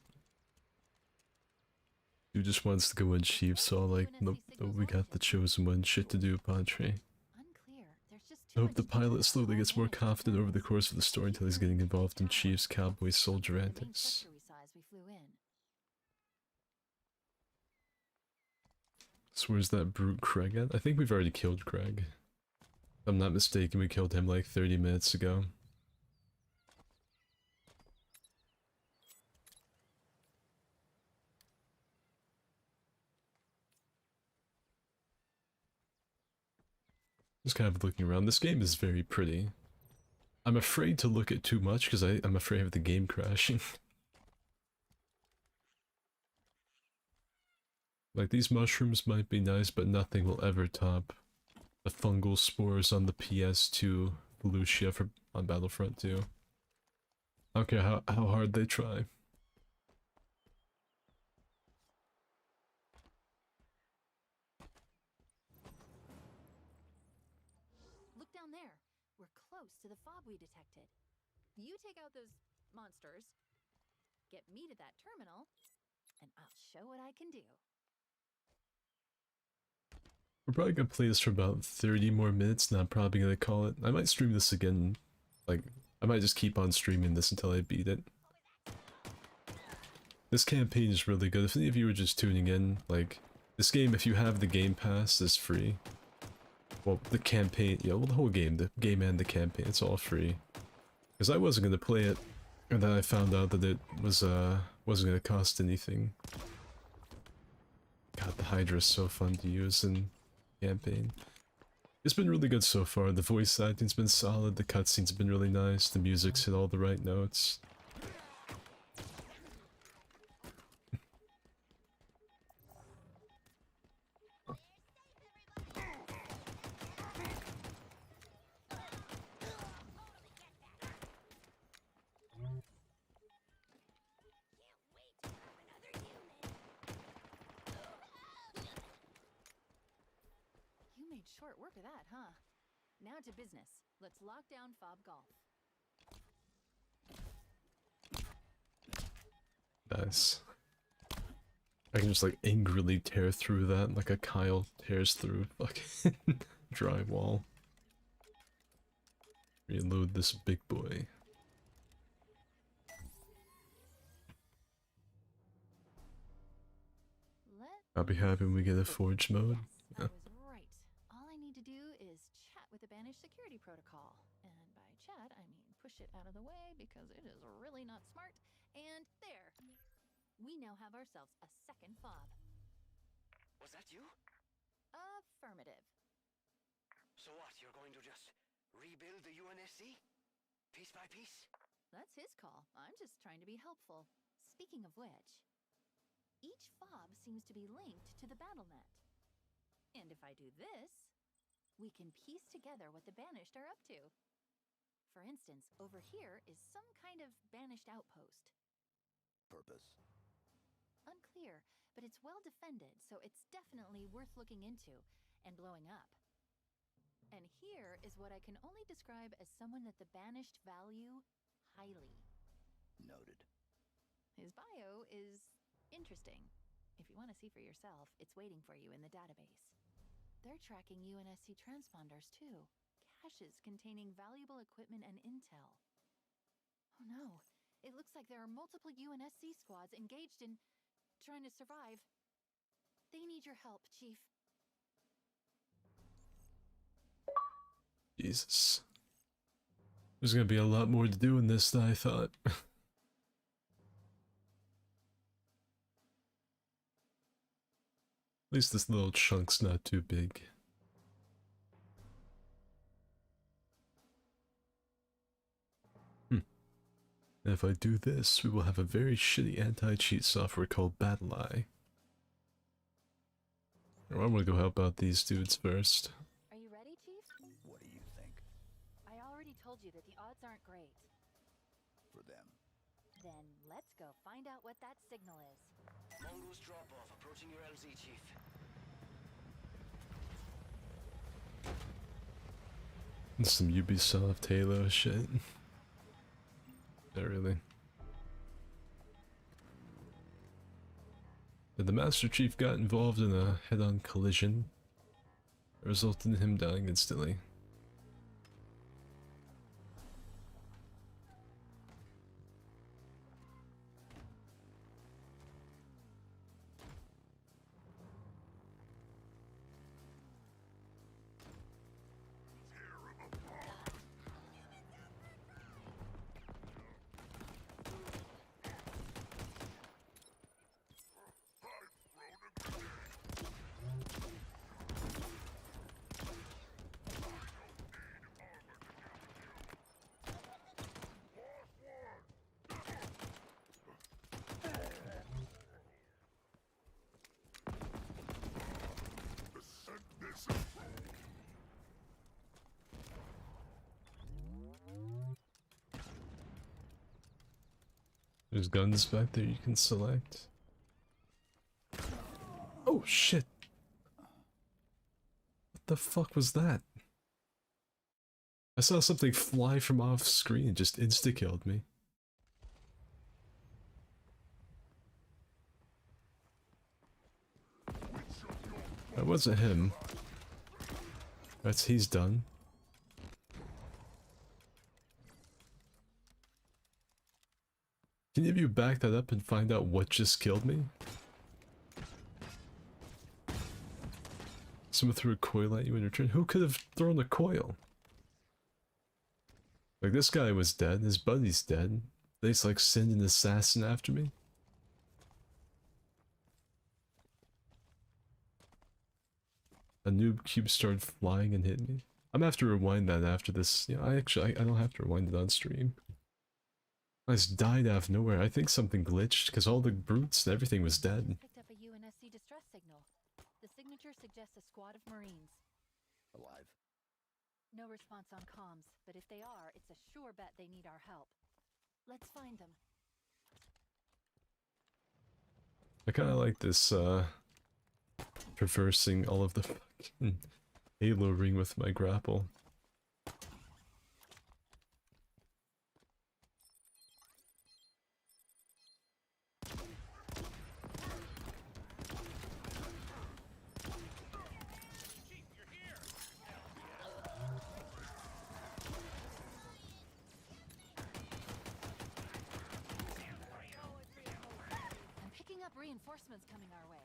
Dude just wants to go in chief, so like, nope, we got the chosen one shit to do, Padre.
Unclear. There's just
I
too
hope
much
the
detail
pilot slowly
all
gets more
day.
confident over the course of the story until he's getting involved in Chief's cowboy soldier
The main
antics.
sector we saw as we flew in.
So where's that brute Craig at? I think we've already killed Craig. If I'm not mistaken, we killed him like 30 minutes ago. Just kind of looking around. This game is very pretty. I'm afraid to look at too much because I'm afraid of the game crashing. Like, these mushrooms might be nice, but nothing will ever top the fungal spores on the PS2 Lucia on Battlefront 2. I don't care how hard they try.
Look down there. We're close to the fob we detected. You take out those monsters, get me to that terminal, and I'll show what I can do.
We're probably gonna play this for about 30 more minutes, and I'm probably gonna call it. I might stream this again. Like, I might just keep on streaming this until I beat it. This campaign is really good. If any of you are just tuning in, like, this game, if you have the Game Pass, is free. Well, the campaign, yeah, well, the whole game, the game and the campaign, it's all free. Because I wasn't gonna play it, and then I found out that it was, wasn't gonna cost anything. God, the Hydra is so fun to use in campaign. It's been really good so far. The voice acting's been solid, the cutscenes have been really nice, the music's hit all the right notes.
You made short work of that, huh? Now to business. Let's lock down Fob Golf.
Nice. I can just like angrily tear through that like a Kyle tears through fucking drywall. Reload this big boy. I'll be happy when we get a forge mode.
I
Yeah.
was right. All I need to do is chat with the banished security protocol. And by chat, I mean push it out of the way because it is really not smart. And there. We now have ourselves a second fob.
Was that you?
Affirmative.
So what, you're going to just rebuild the UNSC? Piece by piece?
That's his call. I'm just trying to be helpful. Speaking of which, each fob seems to be linked to the BattleNet. And if I do this, we can piece together what the Banished are up to. For instance, over here is some kind of Banished outpost.
Purpose.
Unclear, but it's well defended, so it's definitely worth looking into and blowing up. And here is what I can only describe as someone that the Banished value highly.
Noted.
His bio is interesting. If you want to see for yourself, it's waiting for you in the database. They're tracking UNSC transponders too. Caches containing valuable equipment and intel. Oh no, it looks like there are multiple UNSC squads engaged in trying to survive. They need your help, Chief.
Jesus. There's gonna be a lot more to do in this than I thought. At least this little chunk's not too big. And if I do this, we will have a very shitty anti-cheat software called BattleEye. Or I'm gonna go help out these dudes first.
Are you ready, Chief?
What do you think?
I already told you that the odds aren't great.
For them.
Then let's go find out what that signal is.
Mongoose drop-off approaching your LZ, Chief.
Some Ubisoft Halo shit. Not really. The Master Chief got involved in a head-on collision that resulted in him dying instantly. There's guns back there you can select. Oh shit! What the fuck was that? I saw something fly from off screen and just insta-killed me. That wasn't him. He's done. Can any of you back that up and find out what just killed me? Someone threw a coil at you in return. Who could have thrown a coil? Like, this guy was dead, his buddy's dead. They just like send an assassin after me? A noob cube started flying and hit me. I'm gonna have to rewind that after this. Yeah, I don't have to rewind it on stream. I just died out of nowhere. I think something glitched because all the brutes and everything was dead.
Picked up a UNSC distress signal. The signature suggests a squad of Marines.
Alive?
No response on comms, but if they are, it's a sure bet they need our help. Let's find them.
I kind of like this, traversing all of the fucking Halo ring with my grapple.
I'm picking up reinforcements coming our way.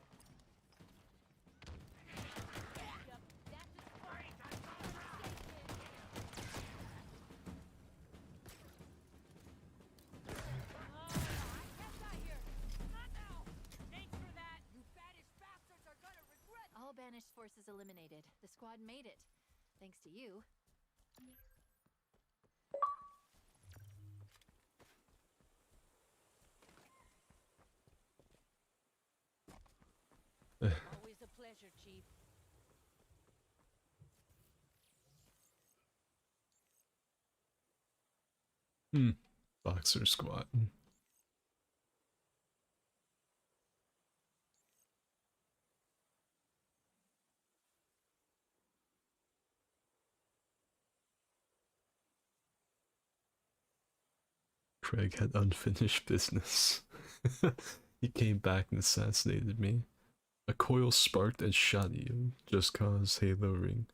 All banished forces eliminated. The squad made it. Thanks to you.
Always a pleasure, Chief.
Boxer squat. Craig had unfinished business. He came back and assassinated me. A coil sparked and shot you, just cause Halo ring.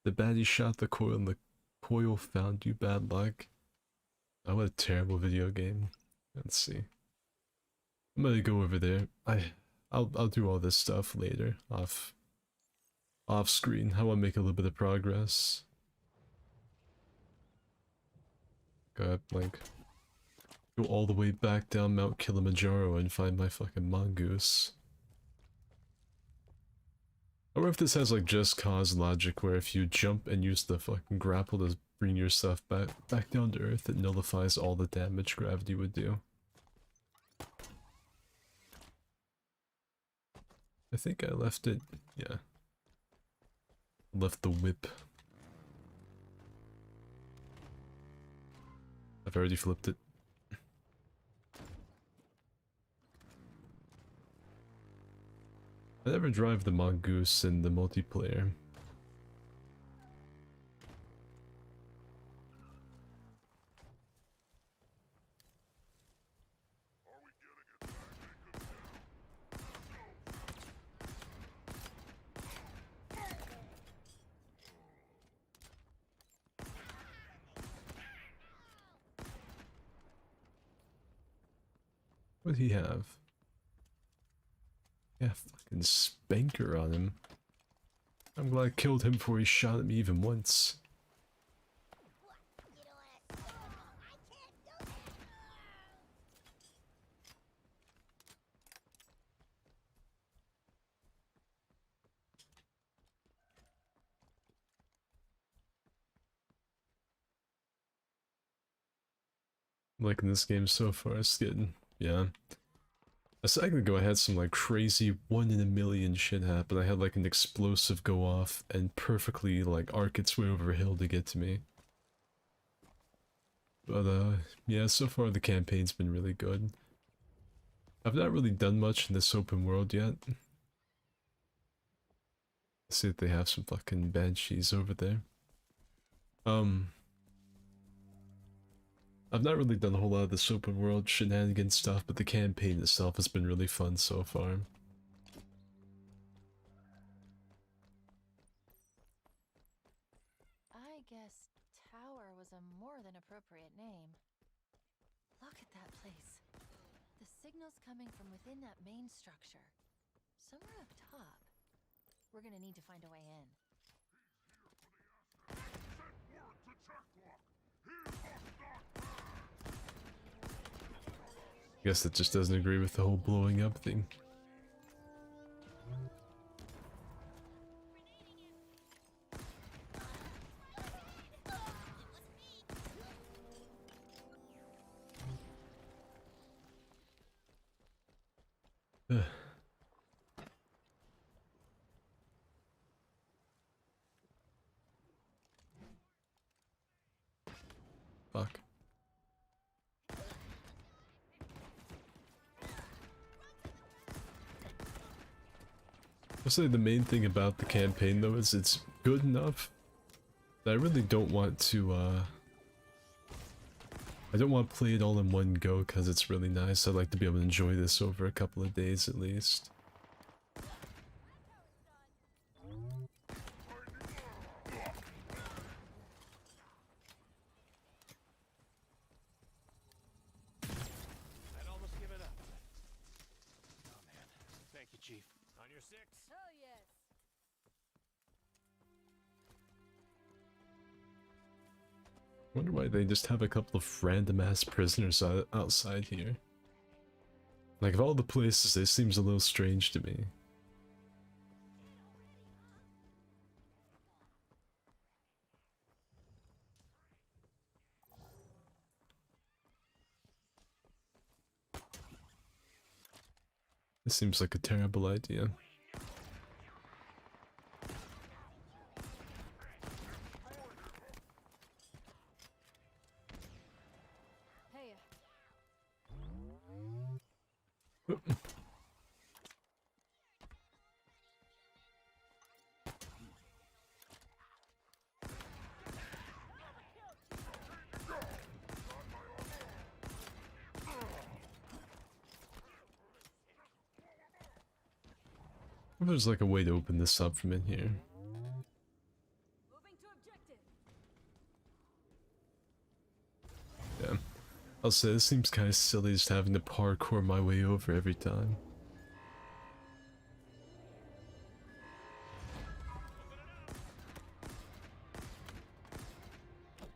The baddie shot the coil and the coil found you, bad luck. Oh, what a terrible video game. Let's see. I'm gonna go over there. I'll do all this stuff later, off screen. I wanna make a little bit of progress. Gotta, like, go all the way back down Mount Kilimanjaro and find my fucking mongoose. I wonder if this has like just cause logic where if you jump and use the fucking grapple to bring yourself back down to earth, it nullifies all the damage gravity would do. I think I left it, yeah. Left the whip. I've already flipped it. I never drive the mongoose in the multiplayer. What'd he have? Yeah, fucking spanker on him. I'm glad I killed him before he shot at me even once. I'm liking this game so far, it's getting, yeah. A second ago I had some like crazy 1 in a million shit happen. I had like an explosive go off and perfectly like arc its way over a hill to get to me. But yeah, so far the campaign's been really good. I've not really done much in this open world yet. Let's see if they have some fucking banshees over there. I've not really done a whole lot of this open world shenanigan stuff, but the campaign itself has been really fun so far.
I guess Tower was a more than appropriate name. Look at that place. The signal's coming from within that main structure. Somewhere up top. We're gonna need to find a way in.
Guess that just doesn't agree with the whole blowing up thing. Ugh. Fuck. I'll say the main thing about the campaign though is it's good enough that I really don't want to I don't want to play it all in one go because it's really nice. I'd like to be able to enjoy this over a couple of days at least.
I'd almost give it up. Oh man. Thank you, Chief. On your six.
Oh yes.
Wonder why they just have a couple of random ass prisoners outside here. Like of all the places, this seems a little strange to me. This seems like a terrible idea.
Hey.
If there's like a way to open this up from in here.
Moving to objective.
Yeah. I'll say this seems kind of silly just having to parkour my way over every time.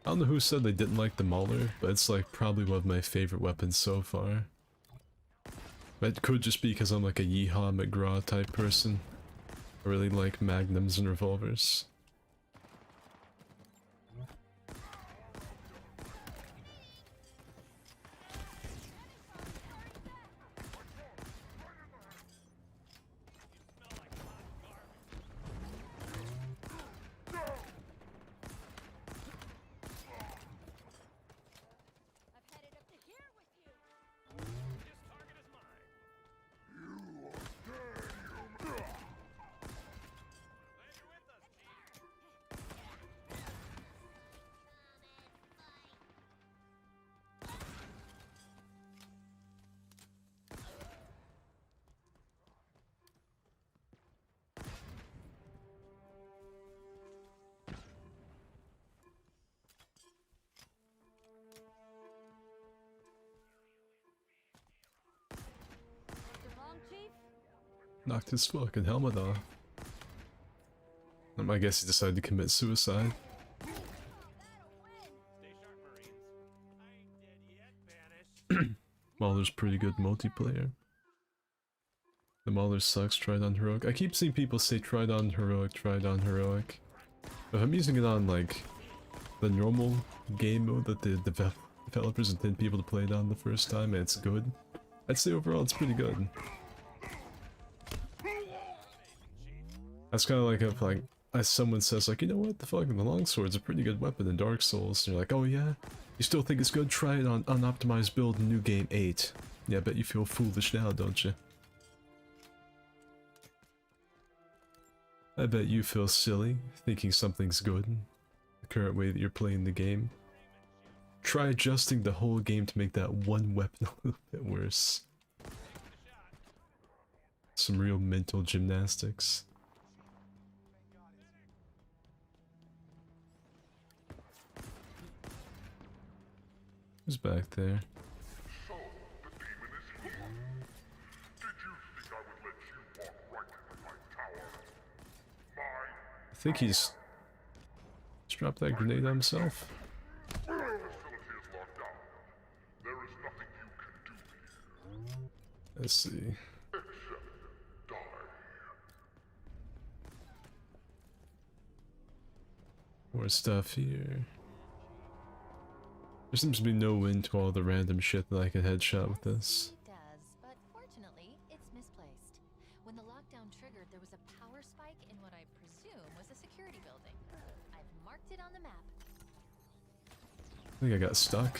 I don't know who said they didn't like the Mauler, but it's like probably one of my favorite weapons so far. It could just be because I'm like a Yeehaw McGraw type person. I really like magnums and revolvers.
I've headed up to here with you.
This target is mine. Glad you're with us, Chief.
Something wrong, Chief?
Knocked his fucking helmet off. I guess he decided to commit suicide.
Stay sharp, Marines. I ain't dead yet, Banish.
Mauler's pretty good multiplayer. The Mauler sucks, try it on Heroic. I keep seeing people say try it on Heroic, try it on Heroic. If I'm using it on like the normal game mode that the developers intend people to play it on the first time and it's good, I'd say overall it's pretty good. That's kind of like if like as someone says like, you know what, the fucking the longsword's a pretty good weapon in Dark Souls, and you're like, oh yeah? You still think it's good? Try it on unoptimized build in New Game 8. Yeah, I bet you feel foolish now, don't you? I bet you feel silly, thinking something's good, the current way that you're playing the game. Try adjusting the whole game to make that one weapon a little bit worse. Some real mental gymnastics. Who's back there?
So, the demon is here. Did you think I would let you walk right into my tower?
think he's dropped that grenade on himself. Let's see. More stuff here. There seems to be no end to all the random shit that I can headshot with this.
It does, but fortunately, it's misplaced. When the lockdown triggered, there was a power spike in what I presume was a security building. I've marked it on the map.
I think I got stuck.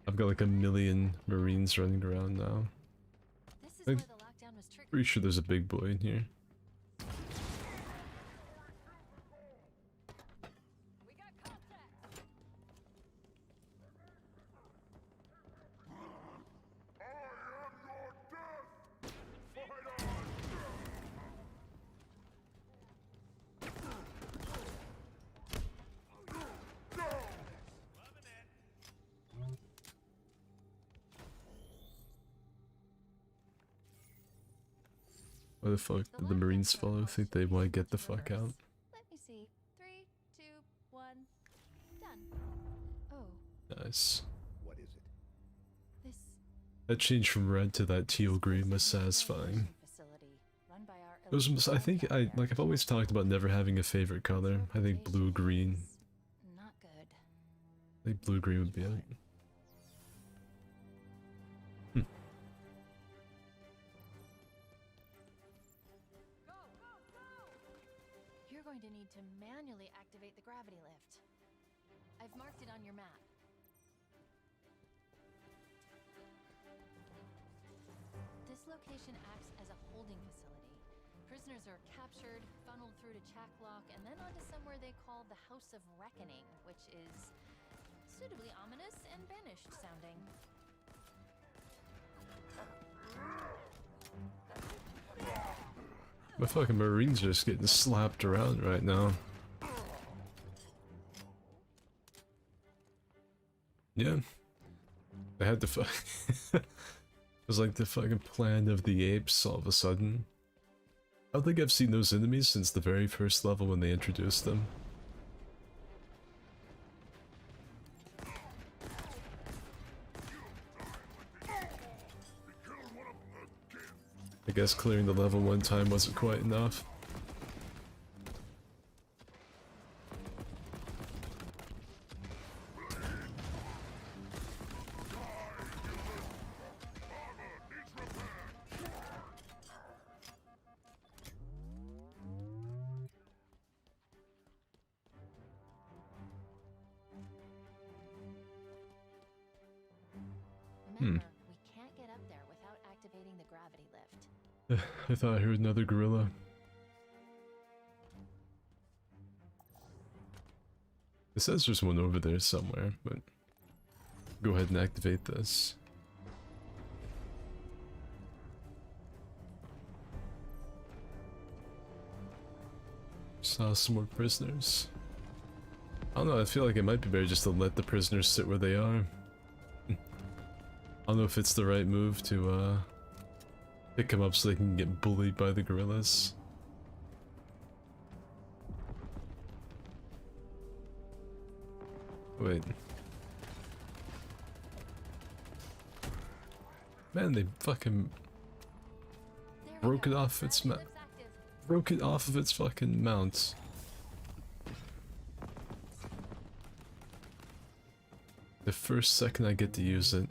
I've got like a million Marines running around now.
This is where the lockdown was triggered.
Pretty sure there's a big boy in here.
We got contact.
Why the fuck did the Marines follow? Think they want to get the fuck out?
Let me see. 3, 2, 1. Done. Oh,
Nice.
What is it?
this
That change from red to that teal green was satisfying.
facility run by our
It was, I think, I've always talked about never having a favorite color. I think blue-green.
not good.
I think blue-green would be it.
You're going to need to manually activate the gravity lift. I've marked it on your map. This location acts as a holding facility. Prisoners are captured, funneled through to Chaklock, and then onto somewhere they call the House of Reckoning, which is suitably ominous and banished sounding.
My fucking Marines are just getting slapped around right now. Yeah. I had to fuck. It was like the fucking Planet of the Apes all of a sudden. I don't think I've seen those enemies since the very first level when they introduced them. I guess clearing the level one time wasn't quite enough.
Remember, we can't get up there without activating the gravity lift.
I thought I heard another gorilla. It says there's one over there somewhere, but go ahead and activate this. Saw some more prisoners. I don't know, I feel like it might be better just to let the prisoners sit where they are. I don't know if it's the right move to pick them up so they can get bullied by the gorillas. Wait. Man, they fucking
There we
broke it
go.
off its
Gravity lift's active.
broke it off of its fucking mount. The first second I get to use it.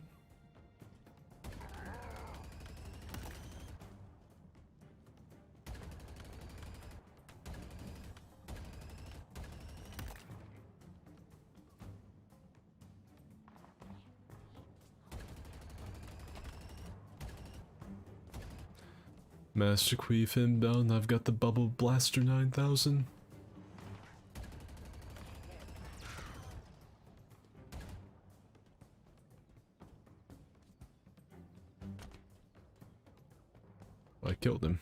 Master Queef inbound, I've got the Bubble Blaster 9000. killed him.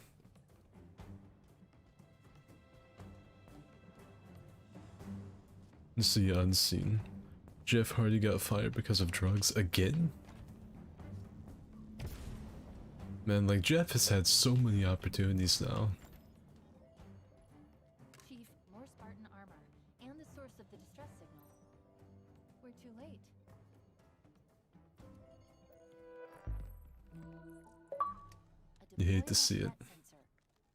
See unseen. Jeff Hardy got fired because of drugs again? Man, like Jeff has had so many opportunities now.
Chief, more Spartan armor, and the source of the distress signal. We're too late.
You hate to see it.
Sensor.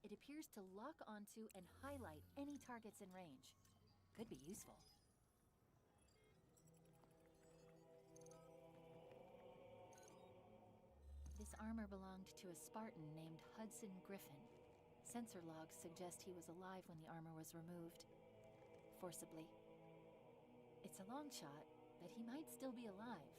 It appears to lock onto and highlight any targets in range. Could be useful. This armor belonged to a Spartan named Hudson Griffin. Sensor logs suggest he was alive when the armor was removed. Forcibly. It's a long shot, but he might still be alive.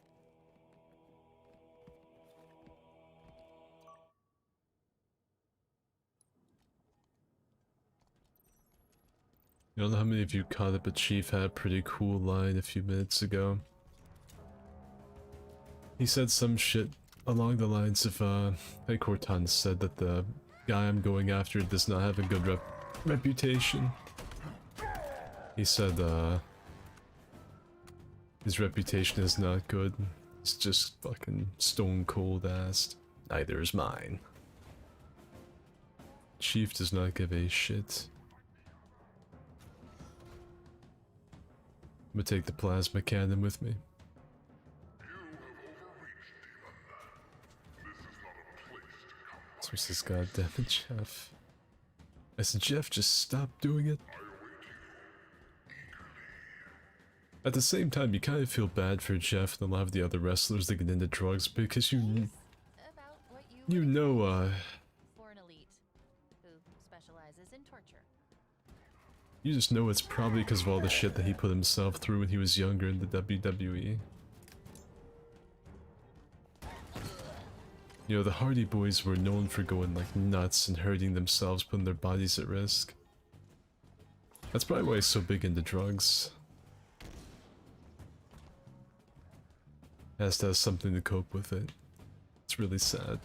You don't know how many of you caught up, but Chief had a pretty cool line a few minutes ago. He said some shit along the lines of, hey, Cortana said that the guy I'm going after does not have a good reputation. He said, his reputation is not good. It's just fucking stone cold ass. Neither is mine. Chief does not give a shit. I'm gonna take the plasma cannon with me. So he says, God damn it, Jeff. I said, Jeff, just stop doing it. At the same time, you kind of feel bad for Jeff and a lot of the other wrestlers that get into drugs because
For an elite who specializes in torture.
you just know it's probably because of all the shit that he put himself through when he was younger in the WWE. You know, the Hardy Boys were known for going like nuts and hurting themselves, putting their bodies at risk. That's probably why he's so big into drugs. Has to have something to cope with it. It's really sad.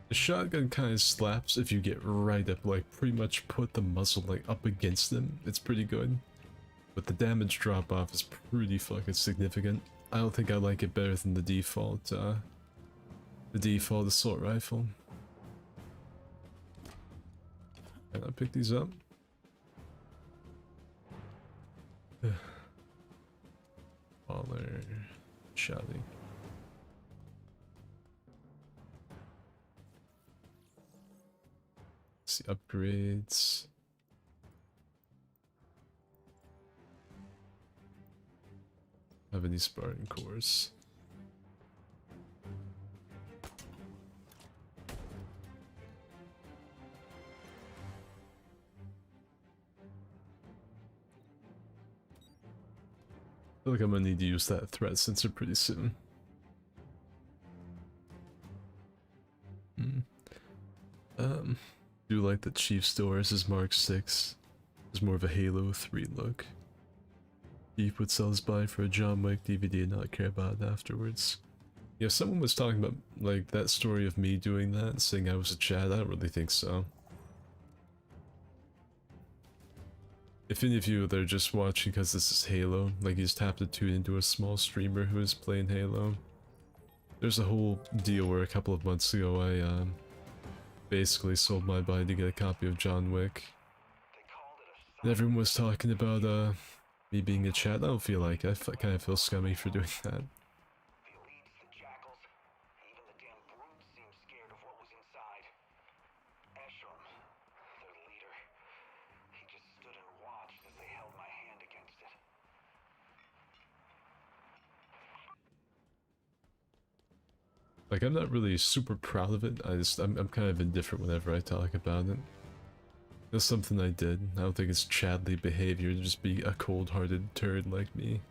The shotgun kind of slaps if you get right up, like pretty much put the muzzle like up against them. It's pretty good. But the damage drop off is pretty fucking significant. I don't think I like it better than the default assault rifle. Can I pick these up? Waller, Shouty. See upgrades. Have any Spartan cores? I feel like I'm gonna need to use that threat sensor pretty soon. Do like that Chief still wears his Mark 6. It's more of a Halo 3 look. Chief would sell his body for a John Wick DVD and not care about it afterwards. Yeah, someone was talking about like that story of me doing that, saying I was a Chad. I don't really think so. If any of you that are just watching because this is Halo, like you just have to tune into a small streamer who is playing Halo. There's a whole deal where a couple of months ago basically sold my body to get a copy of John Wick. And everyone was talking about me being a chat. I don't feel like I kind of feel scummy for doing that.
The elites, the jackals, even the damn brutes seemed scared of what was inside. Eshram, their leader, he just stood and watched as they held my hand against it.
Like, I'm not really super proud of it. I'm kind of indifferent whenever I talk about it. It's something I did. I don't think it's Chadley behavior to just be a cold-hearted turd like me.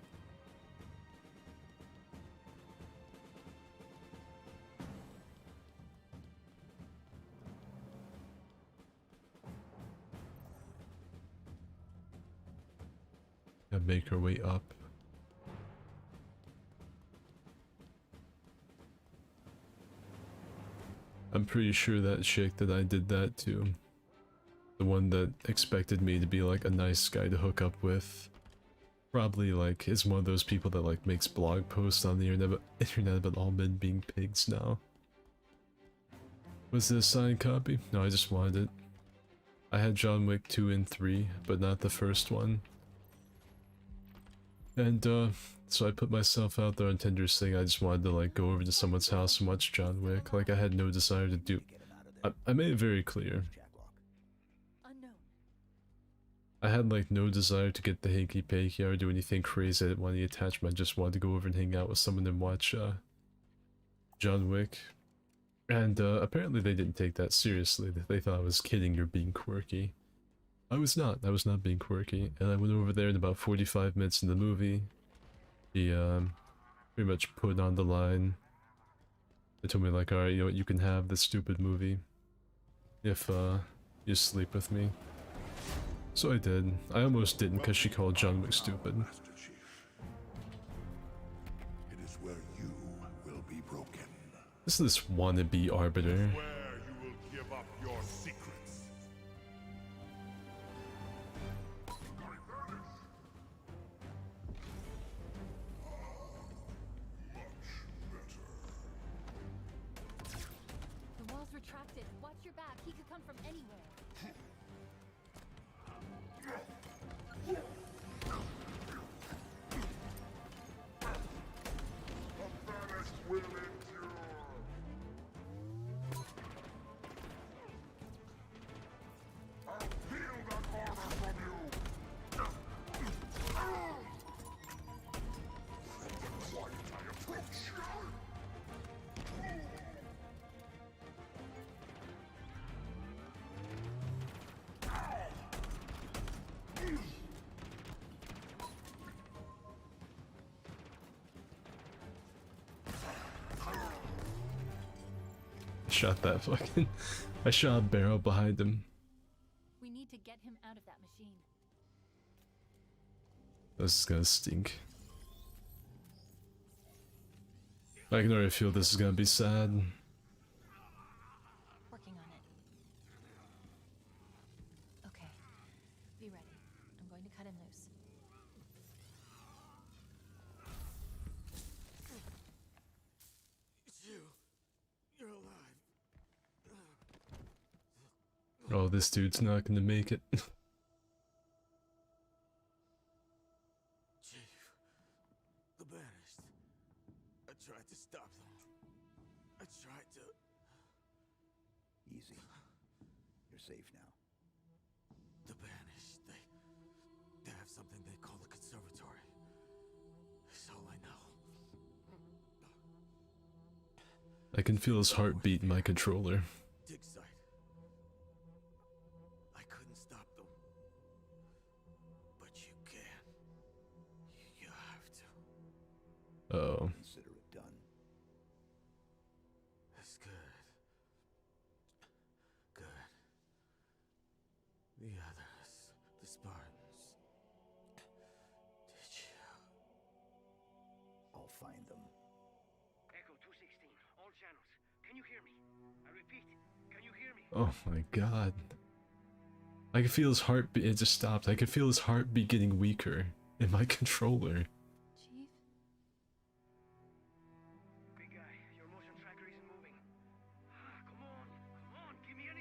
Gotta make our way up. I'm pretty sure that chick that I did that to, the one that expected me to be like a nice guy to hook up with, probably like is one of those people that like makes blog posts on the internet about all men being pigs now. Was it a signed copy? No, I just wanted it. I had John Wick 2 and 3, but not the first one. And so I put myself out there on Tinder saying I just wanted to like go over to someone's house and watch John Wick. Like I had no desire to do. I made it very clear.
Unknown.
I had like no desire to get the hanky panky or do anything crazy. I didn't want any attachment. I just wanted to go over and hang out with someone and watch John Wick. And apparently they didn't take that seriously. They thought I was kidding or being quirky. I was not being quirky, and I went over there in about 45 minutes in the movie. He pretty much put on the line. They told me like, alright, you know what, you can have this stupid movie if you sleep with me. So I did. I almost didn't because she called John Wick stupid.
Master Chief. It is where you will be broken.
This is this wannabe arbiter.
Where you will give up your secrets.
The wall's retracted. Watch your back. He could come from anywhere.
The banished will endure. I'll peel that armor from you. From the quiet I approach.
Shot that fucking. I shot a barrel behind him.
We need to get him out of that machine.
This is gonna stink. I can already feel this is gonna be sad.
Working on it. Okay. Be ready. I'm going to cut him loose.
It's you. You're alive.
Oh, this dude's not gonna make it.
Chief, the banished. I tried to stop them. I tried to.
Easy. You're safe now.
The banished. They have something they call the conservatory. That's all I know.
I can feel his heartbeat in my controller.
Dig site. I couldn't stop them. But you can. You have to.
Uh-oh.
Consider it done.
That's good. Good. The others, the Spartans. Did you?
I'll find them.
Echo 216, all channels. Can you hear me? I repeat, can you hear me?
Oh my god. I can feel his heartbeat. It just stopped. I can feel his heartbeat getting weaker in my controller.
Chief?
Big guy, your motion tracker isn't moving. Come on, give me an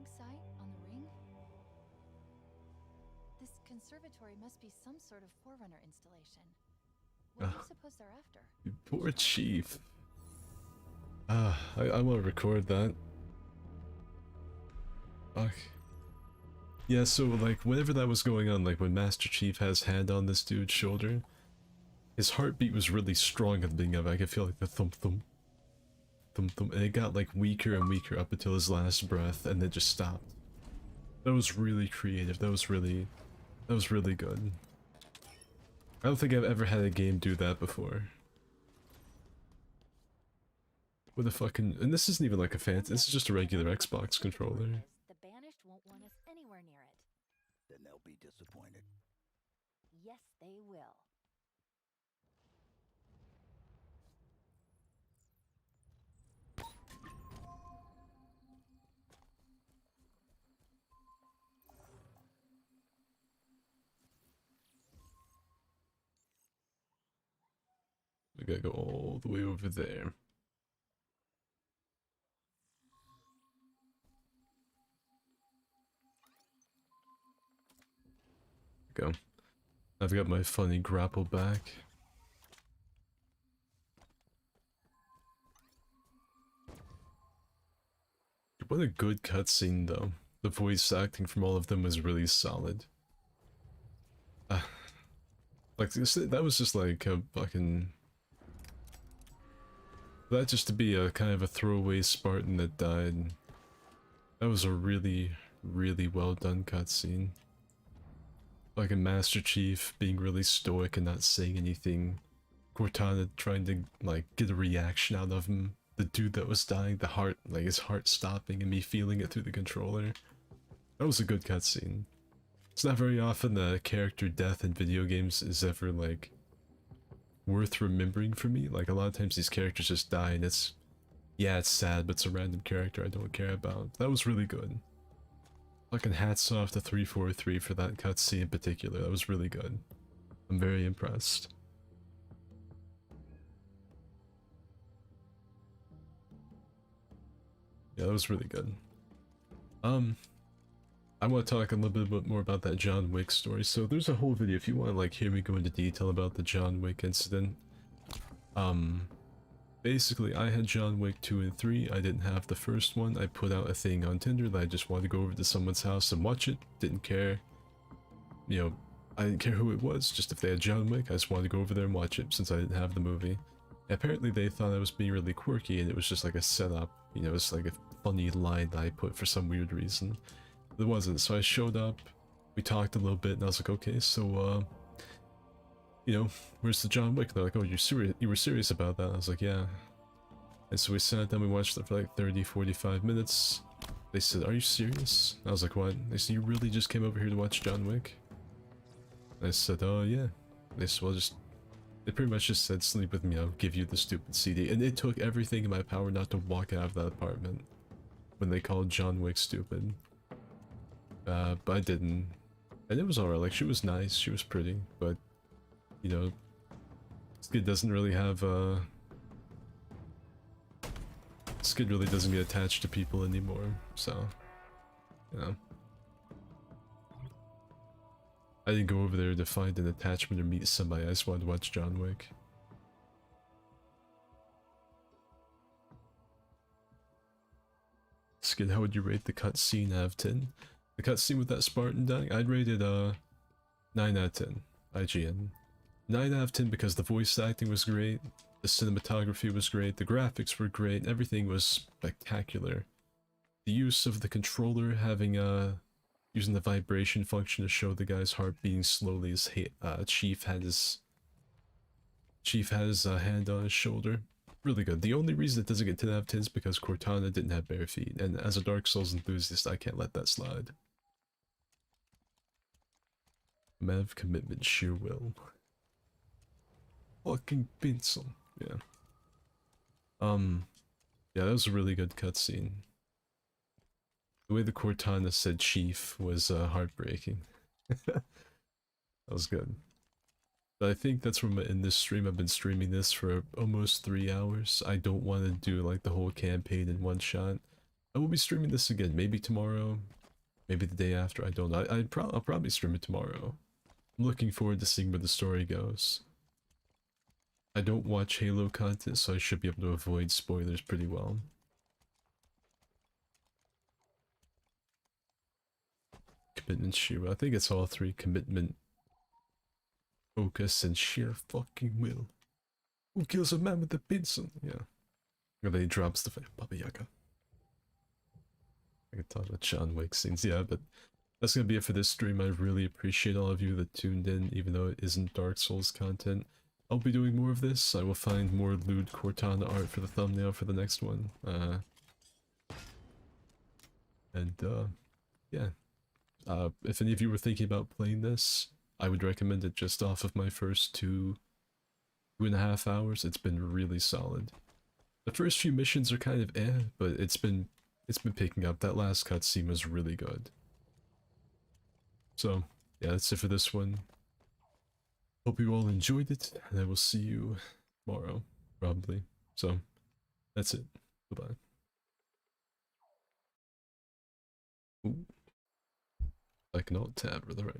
big sight on the ring? This conservatory must be some sort of Forerunner installation. What do you suppose they're after?
Poor Chief. I want to record that. Fuck. Yeah, so like whenever that was going on, like when Master Chief has hand on this dude's shoulder, his heartbeat was really strong at the beginning of it. I could feel like the thump thump, thump thump, and it got like weaker and weaker up until his last breath, and then just stopped. That was really creative. That was really good. I don't think I've ever had a game do that before. With a fucking, and this isn't even like a fancy. This is just a regular Xbox controller.
The Banished won't want us anywhere near it.
Then they'll be disappointed.
Yes, they will.
We gotta go all the way over there. Go. I've got my funny grapple back. What a good cutscene though. The voice acting from all of them was really solid. Like that was just like a fucking... That just to be a kind of a throwaway Spartan that died. That was a really, really well done cutscene. Like a Master Chief being really stoic and not saying anything. Cortana trying to like get a reaction out of him. The dude that was dying, the heart, like his heart stopping and me feeling it through the controller. That was a good cutscene. It's not very often that character death in video games is ever like worth remembering for me. Like a lot of times these characters just die and it's, yeah, it's sad, but it's a random character I don't care about. That was really good. Fucking hats off to 343 for that cutscene in particular. That was really good. I'm very impressed. Yeah, that was really good. I want to talk a little bit more about that John Wick story. So there's a whole video if you want to like hear me go into detail about the John Wick incident. Basically I had John Wick 2 and 3. I didn't have the first one. I put out a thing on Tinder that I just wanted to go over to someone's house and watch it. Didn't care. You know, I didn't care who it was. Just if they had John Wick, I just wanted to go over there and watch it since I didn't have the movie. And apparently they thought I was being really quirky and it was just like a setup. You know, it's like a funny line that I put for some weird reason. It wasn't, so I showed up, we talked a little bit, and I was like, okay, so, you know, where's the John Wick? They're like, oh, you were serious about that? I was like, yeah. And so we sat down, we watched it for like 30-45 minutes. They said, are you serious? I was like, what? They said, you really just came over here to watch John Wick? I said, oh, yeah. They said, well, just, they pretty much just said, sleep with me, I'll give you the stupid CD. And it took everything in my power not to walk out of that apartment when they called John Wick stupid. But I didn't. And it was alright, like, she was nice, she was pretty, but, you know, Skid doesn't really have, Skid really doesn't get attached to people anymore, so, you know. I didn't go over there to find an attachment or meet somebody, I just wanted to watch John Wick. Skid, how would you rate the cutscene out of 10? The cutscene with that Spartan dying, I'd rate it 9 out of 10. IGN. 9 out of 10 because the voice acting was great, the cinematography was great, the graphics were great, everything was spectacular. The use of the controller having using the vibration function to show the guy's heart beating slowly as Chief had his hand on his shoulder. Really good. The only reason it doesn't get 10 out of 10 is because Cortana didn't have bare feet, and as a Dark Souls enthusiast, I can't let that slide. Man of commitment, sheer will. Fucking pencil. Yeah. Yeah, that was a really good cutscene. The way the Cortana said Chief was heartbreaking. That was good. But I think that's where I'm in this stream. I've been streaming this for almost 3 hours. I don't want to do like the whole campaign in one shot. I will be streaming this again, maybe tomorrow, maybe the day after, I don't know. I'll probably stream it tomorrow. I'm looking forward to seeing where the story goes. I don't watch Halo content, so I should be able to avoid spoilers pretty well. Commitment, sheer. I think it's all three: commitment, focus, and sheer fucking will. Who kills a man with a pencil? Yeah. And then he drops the Baba Yaga. I could talk about John Wick scenes, yeah, but that's gonna be it for this stream. I really appreciate all of you that tuned in, even though it isn't Dark Souls content. I'll be doing more of this. I will find more lewd Cortana art for the thumbnail for the next one. Yeah. If any of you were thinking about playing this, I would recommend it just off of my first 2.5 hours. It's been really solid. The first few missions are kind of but it's been picking up. That last cutscene was really good. So, yeah, that's it for this one. Hope you all enjoyed it, and I will see you tomorrow, probably. So, that's it. Bye-bye. Ooh. I can alt tab for the right.